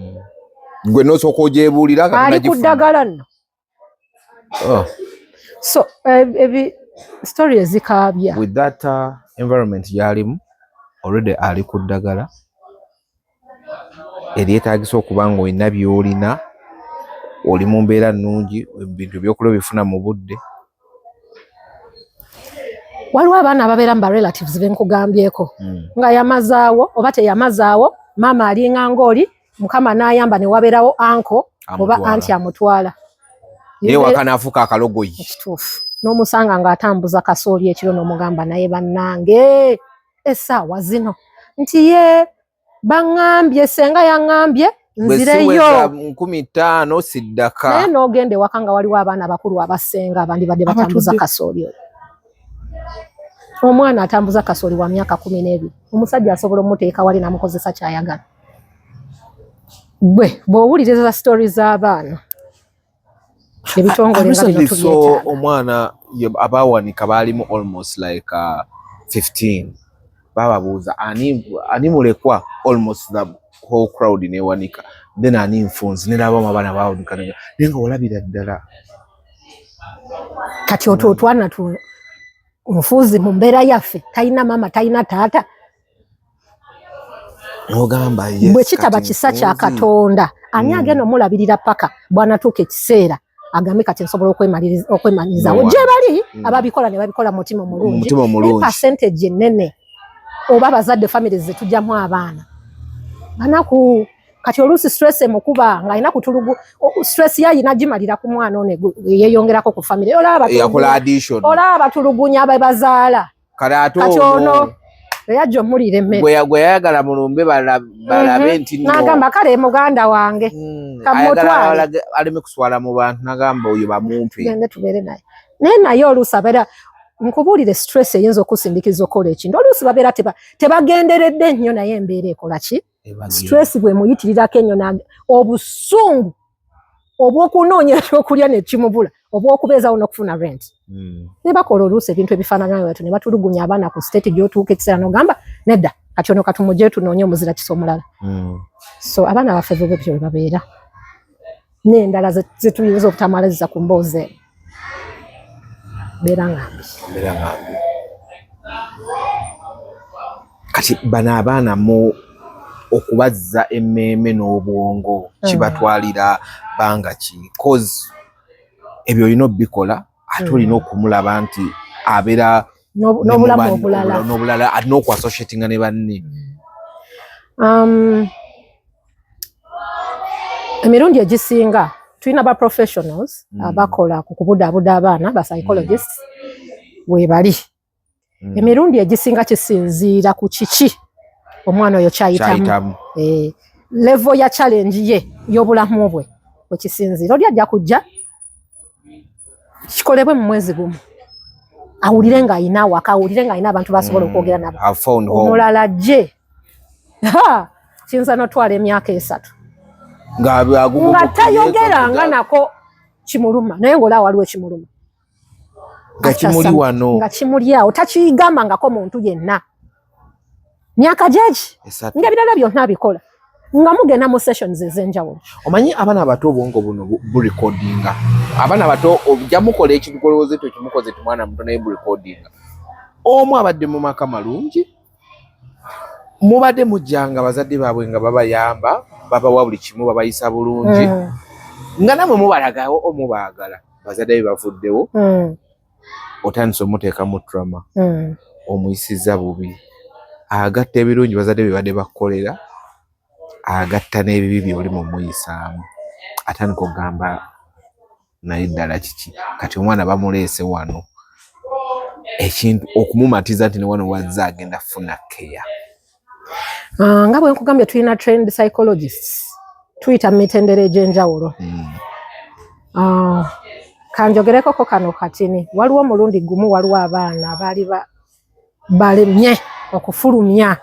gwe n'osooka ogyebuulira ali ku ddagala nno so story ezikaabya with that environment gyalimu already ali ku ddagala eryetaagisa okuba ng'olina by'olina oli mu mbeera nnungi ebintu ebyokulya bifuna mu budde waliwo abaana ababeera mu ba relatives benkugambyeko nga yamazaawo oba teyamazaawo maama alinga ng'oli mukama n'ayamba ne wabeerawo anko oba anti amutwala naye wakanaafuuka akalogoyi kituufu n'omusanga ng'atambuza kasooli ekiro n'omugamba naye bannange essaawa zino nti ye baŋŋambye senga yaŋŋambye nzireyo 15 siddaka naye n'ogenda ewaka nga waliwo abaana bakulu abasenga abandi badde batambuza kasooli oyo omwana atambuza kasooli wa myaka 12 omusajja asobola omuteeka wali namukozesa kyayagala bw'owuliriza story z'abaana ebitongole nga bino tubyetaaga omwana abawanika baalimu almost like 15 bababuuza ani mulekwa almost the whole crowd newanika then ani nfunzi nerabamu abaana bawanika naye nga olabira ddala kati otwana nfuuzi mu mbeera yaffe talina maama talina taata ogamba bwe kitaba kisa kya Katonda ani agenda omulabirira paka bwanatuuka ekiseera agambe kati nsobola okwemalirizawo gye bali ababikola ne babikola mutima omulungi percentage ennene oba abazadde families zetujjamu abaana banaku kati oluusi stress emukuba nga alina kutulugu stress yayina gimalira ku mwana one yeeyongerako ku family olaba batulugunya bazaala kati ono eyajja omulira emmere gwe yayagala mulumbe balabe nti nagamba kale muganda wange kamutwale aleme kuswala mu bantu nagamba oyo bamumpe gende tubeere naye oluusi abeera nkubuulire stress eyinza okusindikiza okola ekintu oluusi babeera tebagenderedde nnyo naye embeera ekola ki stress bwe muyitirirako ennyo obusungu obw'okunoonya ekyokulya ne kimubula obw'okubeezawo n'okufuna rent ne bakola oluusi ebintu ebifaanana bwetyo ne batulugunya abaana ku state gy'otuuka ekiseera n'ogamba nedda kati ono katumugye tunoonye omuzira kisa omulala so abaana baffe bwe byo babeera n'endala zetuyinza obutamaliriza ku mboozi beera ngambi kati bano abaana mu okubazza emmeeme n'obwongo kibatwalira banga ki cause ebyo olina obikola ate olina okumulaba nti abeera n'obulamu obulala alina okwassociatinga ne banne emirundi egisinga tulina ba professionals abakola ku kubudaabuda abaana ba psychologists weebali emirundi egisinga kisinziira ku kiki omwana oyo kyayitamu level ya challenge ye y'obulamu bwe wekisinziira oli ajja kujja kikolebwe mu mwezi gumu awulire nga ayina awaka awulire nga ayina abantu basobola okwogera nabo omulala gye kiyinza n'otwala emyaka 3 nga tayogeranga nako kimuluma naye ng'olaba waliwo ekimuluma nga kimuli awo takigambangako muntu yenna myaka gyeki ng'ebirala byonna bikola nga mugenda mu sessions ez'enjawulo. Omanyi abaana abato obwongo buno burecordinga abaana bato ojja mukola ekintu kolowooza ekyo kimukoze mwana muto naye burecordinga omu abadde mu maka malungi mubadde mujjanga bazadde baabwe nga babayamba babawa buli kimu babayisa bulungi nga namwe mubalagawo omubaagala bazadde be bavuddewo otandise omuteeka mu trauma omuyisiza bubi agatta ebirungi bazadde be badde bakolera agatta n'ebibi byoli mu muyisaamu atandika okugamba naye ddala kiki kati omwana bamuleese wano ekintu okumumatiza nti ne wano wazza agenda funa care. Nga bwe nkugambye tulina trained psychologists tuyita mitendera egy'enjawulo. Kanjogerekoko kano katini waliwo omulundi gumu waliwo abaana baali balemye okufulumya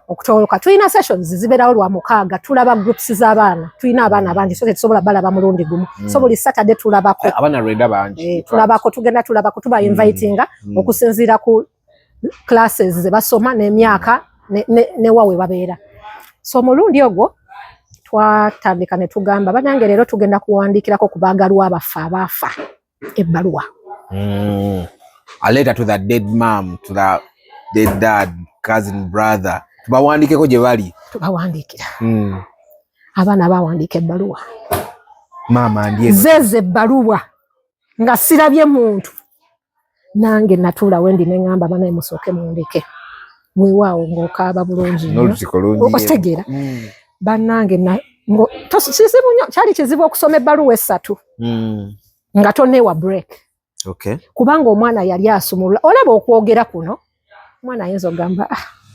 okutoloka tulina sessions zibeerawo lwa 6 tulaba groups z'abaana tulina abaana bangi so tetusobola balaba mulundi gumu so buli Saturday tulabako abaana rwenda bangi tulabako tugenda tulabako tuba invitinga okusinziira ku classes ze basoma n'emyaka ne wawe babeera so mulundi ogwo twatandika ne tugamba banyange leero tugenda kuwandiikirako ku baagalwa abaafa ebbaluwa a letter to the dead mom, to the dead dad, cousin, brother. Tubawandikeko gye bali. Tubawandikira. Abaana bawandika ebbaluwa. Mama ndiye. Zeze ebbaluwa. Nga sirabye muntu. Nange natula wendi ne ngamba bana musooke mundeke. Weewaawo ng'okaaba bulungi. Okutegeera. Bannange ngo kisibu nnyo kyali kizibu okusoma ebbaluwa 3. Nga toneewa break. Okay. Kubanga omwana yali asumulula olaba okwogera kuno omwana ayinza ogamba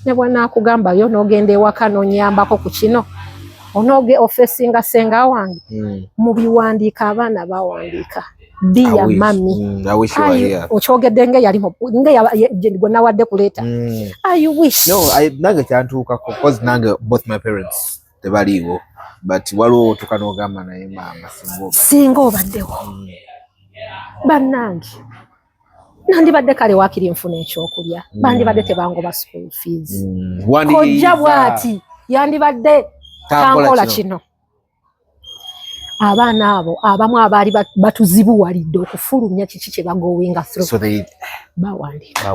ne bwana akugamba yo n'ogenda ewaka n'onyambako ku kino onooge ofesinga senga wange mu biwandiika abaana bawandiika biya mami okyogedde nga yali gwe nawadde kuleeta I wish nange kyantuukako because nange both my parents tebaliiwo but waliwo otuuka n'ogamba naye maama singa obaddewo bannange nandibadde kale waakiri nfuna ekyokulya bandibadde tebangoba school fees kojja bw'ati yandibadde tankola kino abaana abo abamu abaali batuzibuwalidde okufulumya kiki kye bagowinga through bawandika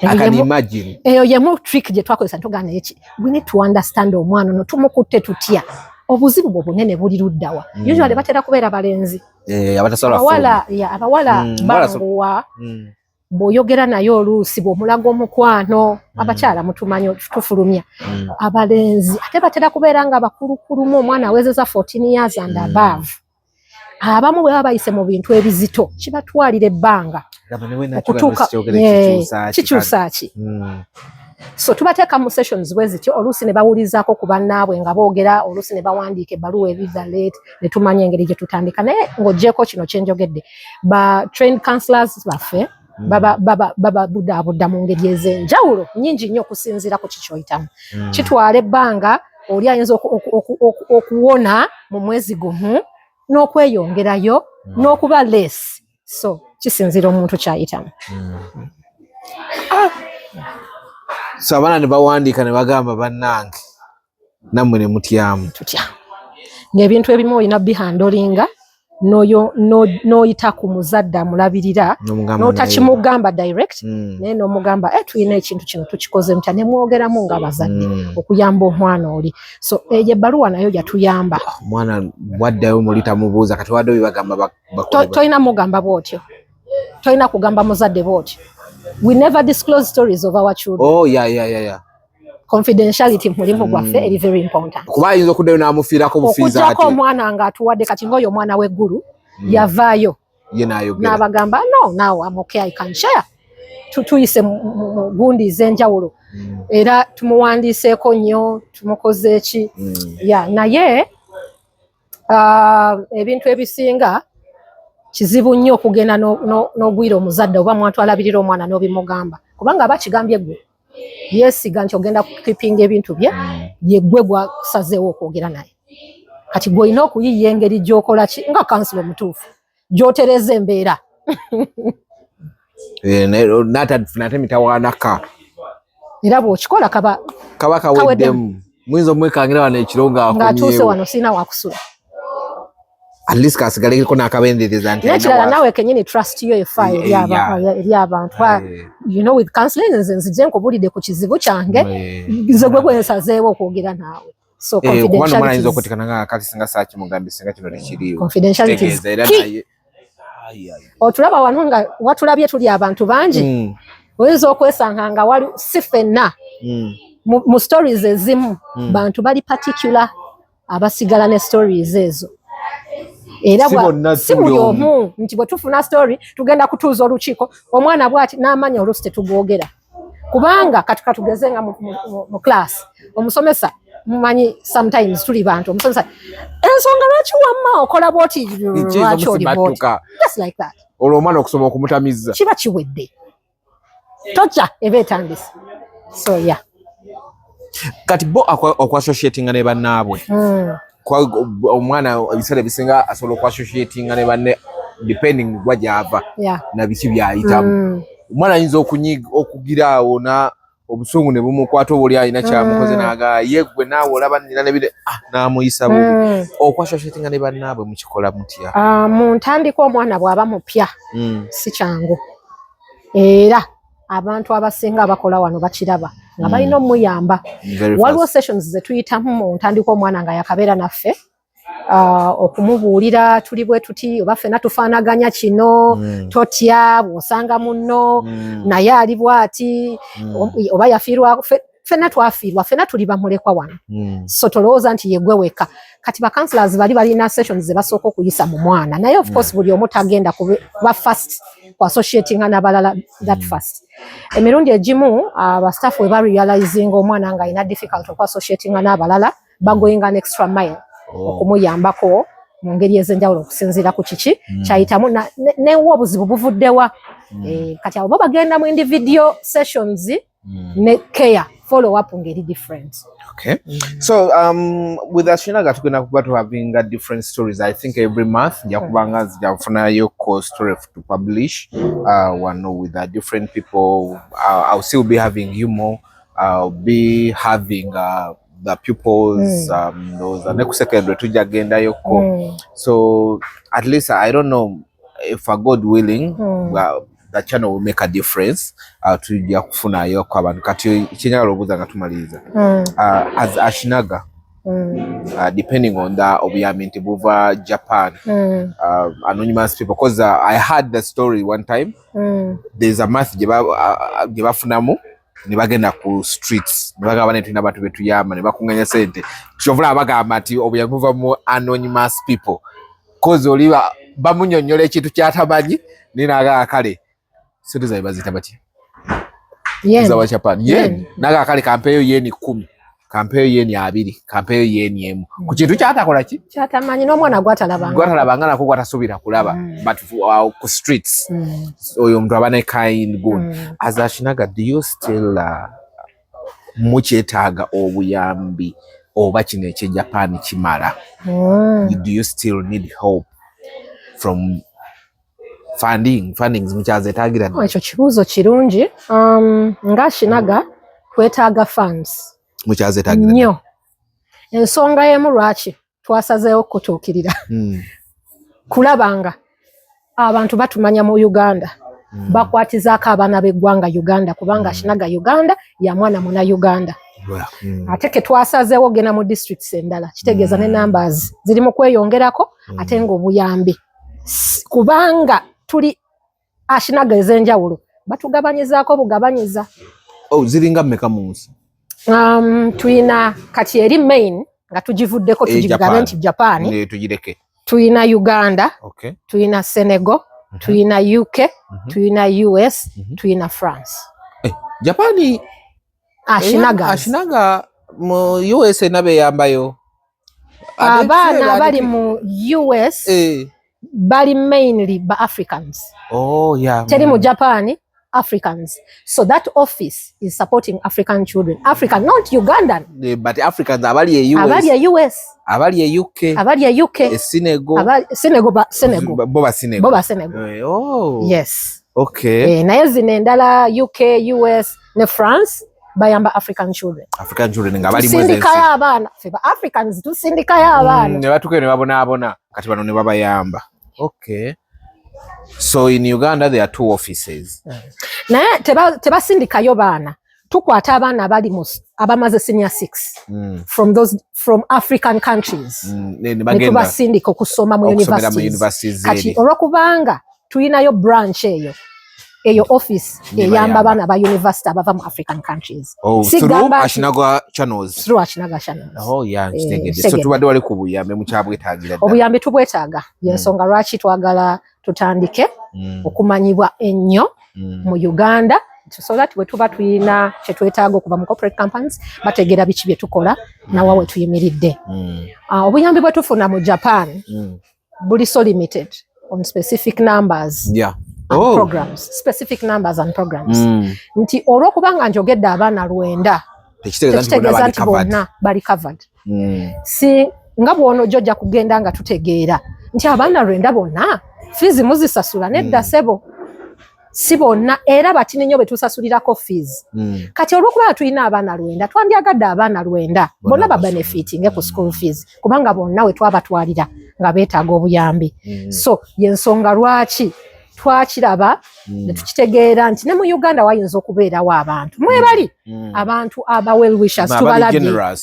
I can imagine. Ye mu trick je twakozesa ntugana eki. We need to understand omwana no tumukutte tutya. Obuzibu bwo bunene buli luddawa. Usually batera kubeera balenzi. Abatasobola abawala banguwa. Boyogera nayo oluusi bw'omulaga omukwano abakyala mutumanyi tufulumya abalenzi ate batera kubeera nga bakulukulumu omwana awezeza 14 years and above abamu bwe babayise mu bintu ebizito kibatwalira ebbanga okutuuka kikyusa ki so tubateeka mu sessions bwe zityo oluusi ne bawulizaako ku bannaabwe nga boogera oluusi ne bawandiika ebbaluwa ebiza late ne tumanya engeri gye tutandika naye ng'oggyeko kino kye njogedde ba trained counselors baffe baba budda mu ngeri ez'enjawulo nnyingi nnyo okusinziira ku kikyoyitamu kitwala ebbanga oli ayinza okuwona mu mwezi gumu n'okweyongerayo n'okuba less so kisinziira omuntu kyayitamu so abaana ne bawandiika ne bagamba bannange nammwe ne mutyamu tutya ng'ebintu ebimu olina bihandolinga n'oyita ku muzadde amulabirira n'otakimugamba direct naye n'omugamba tulina ekintu kino tukikoze mutya ne mwogeramu ng'abazadde okuyamba omwana oli so eyo ebbaluwa nayo yatuyamba omwana bwaddayo muli tamubuuza kati wadde bagamba tolina mugamba bw'otyo tolina kugamba muzadde bw'otyo we never disclose stories of our children confidentiality mulimu gwaffe eri very important kuba ayinza okuddayo n'amufiirako bufiiza ate okujjako omwana ng'atuwadde kati ng'oyo omwana w'eggulu yavaayo ye n'ayogera n'abagamba no now I'm okay I can share tuyise mu gundi ez'enjawulo era tumuwandiiseeko nnyo tumukoze eki naye ebintu ebisinga kizibu nnyo okugenda n'ogwira omuzadde oba mwatwalabirira omwana n'obimugamba kubanga aba kigambye ggwe yeesiga nti ogenda kukipinga ebintu bye yeggwe gwasazeewo okwogera naye kati gwe olina okuyiiya engeri gy'okola ki nga kansula omutuufu gy'otereza embeera nate mitawaanaka era bw'okikola kaba kaweddemu muyinza omwekangira wano ekiro ng'atuuse wano sirina wakusula at least kasigaleko n'akabendereza nti nekirala naawe kenyini trust yo efa eri abantu you know with counseling nzije nkubulidde ku kizibu kyange nze gwe gwensazeewo okwogera naawe so confidentiality okutikana nga kati singa saaki mugambi singa kino tekiriiwo confidentiality otulaba wano nga watulabye tuli abantu bangi oyinza okwesanga nga wali si ffenna mu stories ezimu bantu bali particular abasigala ne stories ezo era si buli omu nti bwe tufuna story tugenda kutuuza olukiiko omwana bw'ati n'amanya oluusi tetugwogera kubanga katugeze nga mu class omusomesa mumanyi sometimes tuli bantu omusomesa ensonga lwaki wamma okola bwoti lwaki oli bwoti just like that olwo omwana okusoma okumutamiza kiba kiwedde tojja eba etandise so kati bo okwassociatinga ne bannaabwe omwana ebiseera ebisinga asobola okwassociatinga ne banne depending gwa gy'ava na biki byayitamu omwana ayinza okugira awo obusungu ne bumukwata oba oli alina kyamukoze n'agaa ye gwe naawe olaba nina nebire n'amuyisa bubi okwassociatinga ne bannaabwe mukikola mutya mu ntandika omwana bw'aba mupya si kyangu era abantu abasinga abakola wano bakiraba nga balina omuyamba waliwo sessions zetuyitamu mu ntandika omwana nga yakabeera naffe okumubuulira tuli bwe tuti oba ffenna tufaanaganya kino totya bw'osanga munno naye ali bw'ati oba yafiirwa ffenna twafiirwa ffenna tuli bamulekwa wano so tolowooza nti yegwe weka kati ba counselors bali balina sessions ze basooka okuyisa mu mwana naye of course buli omu tagenda kuba first ku associatinga n'abalala that first emirundi egimu abastaff we barealizinga omwana nga alina difficult oku associatinga n'abalala bagoyinga an extra mile okumuyambako mu ngeri ez'enjawulo okusinziira ku kiki kyayitamu newa obuzibu buvuddewa kati abo bagenda mu individual sessions ne care follow up ngeri different. Okay. So with Ashinaga tugenda kuba to having different stories. I think every month jakubanga zijafunayo co story to publish one with different people. I'll still be having humor. I'll be having the pupils those next secondary tujagenda yoko. So at least I don't know if God willing the channel will make a difference. Tujja kufunayo kwa abantu kati kinyala lobuza nga tumaliza. As Ashinaga, depending on the obuyambi nti buva Japan, anonymous people, because I heard the story one time. There's a math gye bafunamu ne bagenda ku streets ne bagamba ne tulina bantu betuyamba ne bakunganya sente kyovula abagamba nti obuyambi buva mu anonymous people cause oliba bamunyonyola ekintu kyatamanyi ninaga kale sente zawe bazita bati za wa Japan yen naga kale kampeyo yeni 10 kampeyo yeni 2 kampeyo yeni 1 ku kintu kyatakola ki kyatamanyi n'omwana gwatalabanga nako gwatasubira kulaba but ku streets oyo muntu abane kind good. As Ashinaga, do you still mukyetaaga obuyambi oba kino ekye Japan kimala? Do you still need help from fundings mukyazeetaagira? Ekyo kibuuzo kirungi. Nga Ashinaga twetaaga funds mukyazeetaagira nnyo. Ensonga y'emu lwaki twasazeewo okutuukirira kulabanga abantu batumanya mu Uganda bakwatizaako abaana b'eggwanga Uganda kubanga Ashinaga Uganda ya mwana muna Uganda. Ate ke twasazeewo gena mu districts endala kitegeeza ne numbers ziri mu kweyongerako ate ng'obuyambi kubanga tuli Ashinaga ez'enjawulo batugabanyizaako bugabanyiza. Ziringa mmeka mu nsi? Tuyina kati eri main nga tugivuddeko tugigabe nti Japan tugireke. Tuyina Uganda, tuyina Senegal, tuyina UK, tuyina US, tuyina France. Japani Ashinaga mu US nabe yambayo. Abaana bali mu US bali mainly ba Africans. Teri mu Japan Africans. So that office is supporting African children. African, not Ugandan. But Africans abali e US. Abali e US. Abali e UK. Abali e UK. Senegal. Senegal. Boba Senegal. Yes. Okay. Naye zino endala UK, US ne France bayamba African children. African children nga bali mwezi. Tusindikayo abaana. Feba Africans tusindikayo abaana. Ne batuke ne babona kati bano ne babayamba. Okay. So in Uganda there are 2 offices. Naye tebasindikayo baana. Tukwata abaana abali abamaze senior 6 from African countries. Ne tubasindika okusoma mu universities. Kati olwokubanga tulinayo branch eyo office eyamba abaana ba university abava mu African countries. Through Ashinaga channels. Through Ashinaga channels. So tubadde wali ku buyambi mukyabwetaagira ddala. Obuyambi tubwetaaga. Yensonga lwaki twagala tutandike okumanyibwa ennyo mu Uganda so that bwe tuba tuyina kye twetaaga okuva mu corporate companies bategeera biki bye tukola nawa we tuyimiridde. Obuyambi bwe tufuna mu Japan buli so limited on specific numbers and programs. Specific numbers and programs. Nti olw'okubanga njogedde abaana 9 tekitegeeza nti bonna bali covered. Si nga bw'ono jjojja kugenda nga tutegeera nti abaana 9 bonna fees muzisasula nedda sebo si bonna era batini nnyo betusasulirako fees. Kati olw'okuba tulina abaana 9 twandyagadde abaana 9 bonna ba benefiting ku school fees kubanga bonna we twabatwalira nga beetaaga obuyambi. So yensonga lwaki twakiraba ne tukitegeera nti ne mu Uganda wayinza okubeerawo abantu mwebali abantu aba well wishers tubalabye.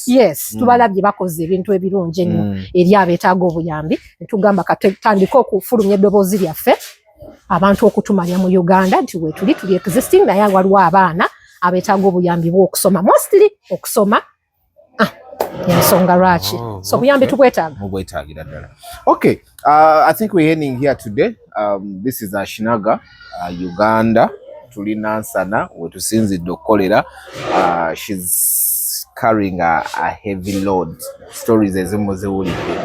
Yes, tubalabye bakoze ebintu ebirungi ennyo eri abeetaaga obuyambi ne tugamba katandika okufulumya eddoboozi lyaffe abantu okutumanya mu Uganda nti we tuli existing naye waliwo abaana abeetaaga obuyambi bw'okusoma mostly okusoma yensonga lwaki. So obuyambi tubwetaagira ddala. Okay, I think we're ending here today. This is Ashinaga, Uganda. Tulina Nsana wetusinzidde okukolera. She's carrying a heavy load. Stories ezimu ziwulidde.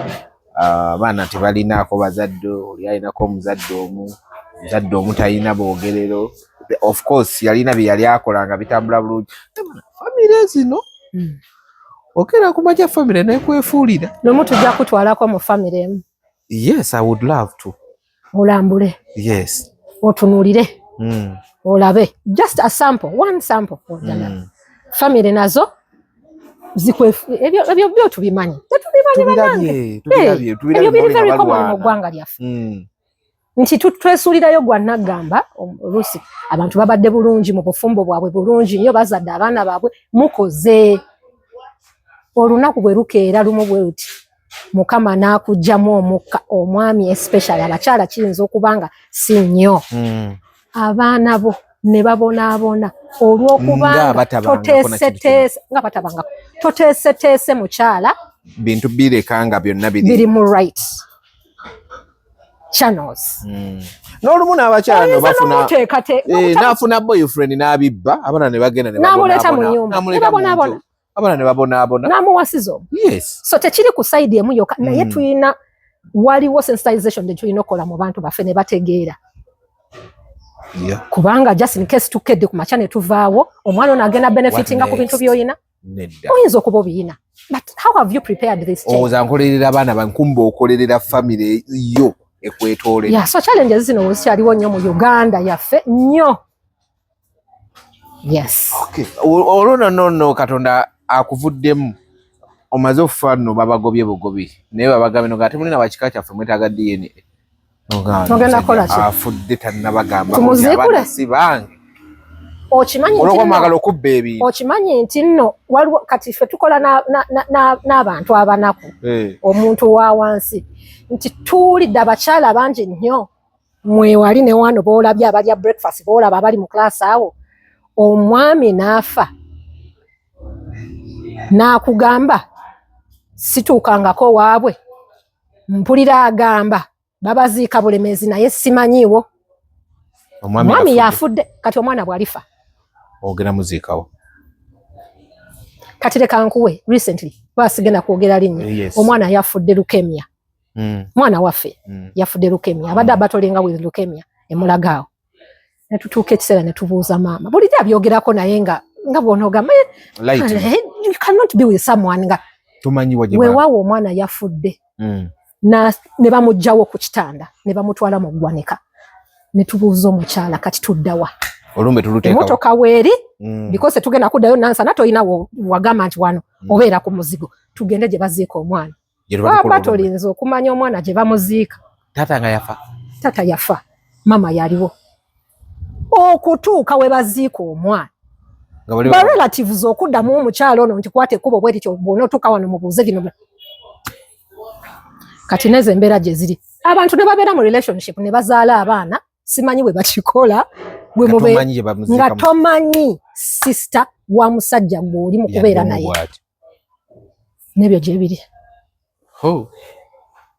Abaana tebalinaako bazadde, oli alinako omuzadde omu talina boogerero. Of course yalina bye yali akola nga bitambula bulungi. Famire zino okera kumaja famire nekwefuulira. Nomu tujja kutwalako mu famire emu. Yes, I would love to. Olambule. Yes. Otunuulire. Olabe. Just a sample, one sample. Famire nazo ebyo byo tubimanyi. Tubimanyi. Ebyo biri very common mu ggwanga lyaffe. nti twesuulirayo gwa Nagamba oluusi abantu babadde bulungi mu bufumbo bwabwe bulungi nnyo bazadde abaana baabwe mukoze olunaku bwe lukeera lumu bwe luti Mukama n'akugjamu omukka omwami especially abakyala kiyinza okubanga si nnyo abaana bo ne babonaabona olw'okubanga toteeseteese mukyala bintu birekanga byonna biri mu right channels. N'olumu n'abakyala no bafuna n'afuna boyfriend n'abibba abaana ne bagenda ne n'amuleta mu nyumba abaana ne babonaabona n'amuwasizo. Yes. So tekiri ku side emu yokka naye tulina waliwo sensitization tulina okukola mu bantu baffe ne bategeera. Kubanga just in case tukedde ku makya ne tuvaawo omwana ono agenda benefitinga ku bintu by'oyina oyinza okuba obiyina. But how have you prepared this change? Oza nkolerera abaana bankumba okolerera family yo ekwetoole. Yeah, so challenges zino zikyaliwo nnyo mu Uganda yaffe nnyo. Yes. Okay. Olona nono Katonda akuvuddemu omaze okufa nno babagobye bugobi naye babagambe no gati mulina bakika kyaffe mwetaaga DNA. Togenda kola ki? Afudde tannabagamba abana si bange. Okimanyi nti olw'okwamagala okubba ebintu. Okimanyi nti nno waliwo kati ffe tukola n'abantu abanaku omuntu wa wansi nti tuwulidde abakyala bangi nnyo mwewali ne wano boolabye abalya breakfast boolaba abali mu class awo omwami n'afa n'akugamba situukangako waabwe mpulira agamba babaziika Bulemeezi naye simanyiiwo omwami yafudde kati omwana bw'alifa ogenda muziikawo kati leka nkuwe recently basigenda kwogera linnya omwana yafudde leukemia mwana waffe yafudde leukemia abadde abatolenga with leukemia emulagaawo ne tutuuka ekiseera ne tubuuza maama bulijjo abyogerako naye nga bw'onoogamba you cannot be with someone nga weewaawo omwana yafudde ne bamuggyawo ku kitanda ne bamutwala mu ggwanika ne tubuuza omukyala kati tuddawa olumbe tuluteekawo emmotoka weeri because tugenda kuddayo nansana toyina wagamba nti wano obeera ku muzigo tugende gye baziika omwana baba tolinza okumanya omwana gye bamuziika tata yafa mama yaliwo okutuuka we baziika omwana ba relatives okuddamu omukyala ono nti kwata ekkubo bwe lityo bw'onootuuka wano mubuuze bino kati nezo embeera gye ziri abantu ne babeera mu relationship ne bazaala abaana simanyi bwe bakikola nga tomanyi sister wa musajja gw'oli mu kubeera naye nebyo gye biri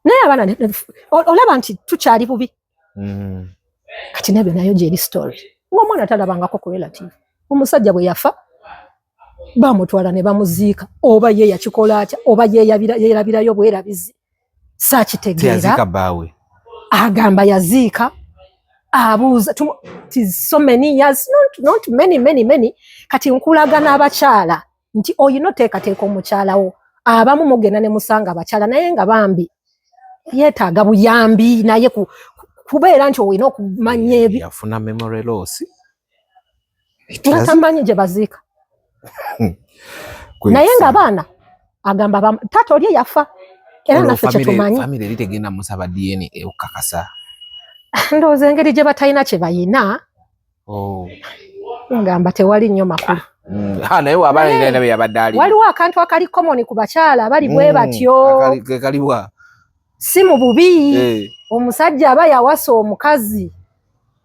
naye abaana olaba nti tukyali bubi kati nebyo nayo gyeri story ng'omwana talabangako ku relative omusajja bwe yafa bamutwala ne bamuziika oba ye yakikola atya oba yeerabirayo bwerabizi saakitegeera agamba yaziika abuuza so many years not many kati nkulaga n'abakyala nti oyina oteekateeka omukyalawo abamu mugenda ne musanga abakyala naye nga bambi yeetaaga buyambi naye kubeera nti olina okumanya ebyo yafuna memory loss nga tamanyi gye baziika naye nga abaana agamba taata oli yafa era naffe kyetumanyi famire litegenda musaba DNA okukakasa ndowooza engeri gye batalina kye bayina ngamba tewali nnyo makulu naye wabalenga bye yabadde ali waliwo akantu akali common ku bakyala bali bwe batyo kaliwa si mu bubi omusajja aba yawasa omukazi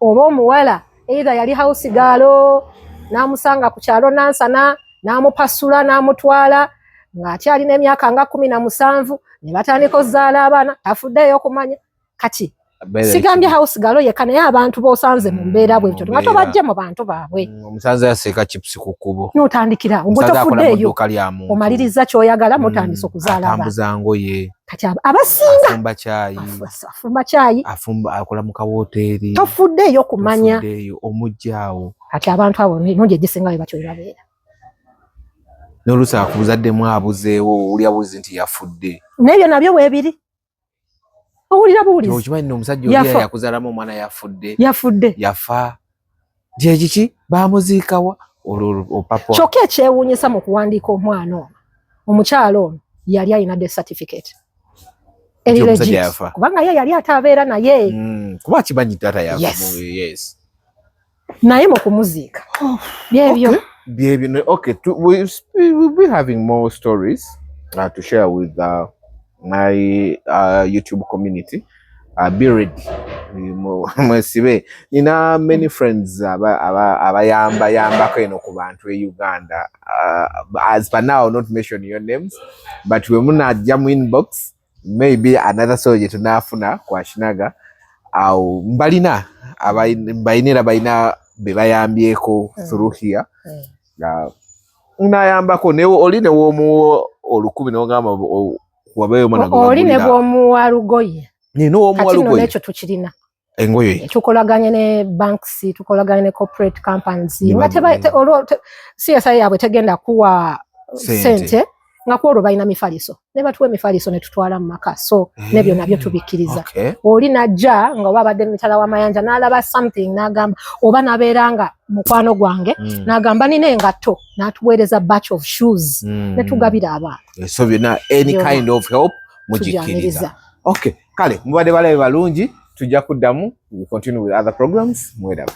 oba omuwala either yali house girl n'amusanga ku kyalo nansana n'amupasula n'amutwala ng'akyalina emyaka nga 17 ne batandika okuzaala abaana tafuddeyo okumanya kati sigambye house girl yekka naye abantu b'osanze mu mbeera bwebyo nga tobajje mu bantu baabwe omusanze yaseeka chips ku kkubo n'otandikira ngo tofuddeeyo omaliriza ky'oyagala mutandise okuzaala atambuza ngoye kati abasinga afumba caayi akola mu kawoteeri tofuddeeyo kumanya omujjaawo kati abantu abo nungi egisinga bwe batyo babeera n'oluusi akubuzaddemu abuzeewo oli abuuzi nti yafudde n'ebyo nabyo weebiri owulira buwulizi okimanyi n'omusajja oli yakuzaalamu omwana yafudde yafa gyekiki baamuziikawa opapa kyokka ekyewuunyisa mu kuwandiika omwana ono omukyala ono yali alina death certificate kubanga ye yali atabeera naye kuba kimanyi tata yafa. Yes. Naye mu kumuziika byebyo. Okay, we'll be having more stories to share with my YouTube community. Be ready. Mwesibe nina many friends abayamba eno ku bantu e Uganda, as per now not mention your names, but we muna jam inbox maybe another soldier tunafuna kwa Shinaga au mbalina abayinira bayina bebayambyeko through here. Unayambako ne oli ne womu olukumi n'ogamba wabeyo mwana gwa oli ne bwomu walugoye nino womu walugoye ekyo tukirina engoye tukolaganye ne banks, tukolaganye ne corporate companies nga CSI yabwe tegenda kuwa sente nga kwolwo balina mifaliso ne batuwa emifaliso ne tutwala mu maka, so nebyo nabyo tubikiriza. Oli najja nga wabadde mitala wa mayanja n'alaba something n'agamba oba nabeeranga mukwano gwange n'agamba nina engatto n'atuweereza batch of shoes ne tugabira abantu. So byonna any kind of help mujikiriza. Okay, kale mubadde balabe balungi, tujja kuddamu, we continue with other programs. Mwedaba.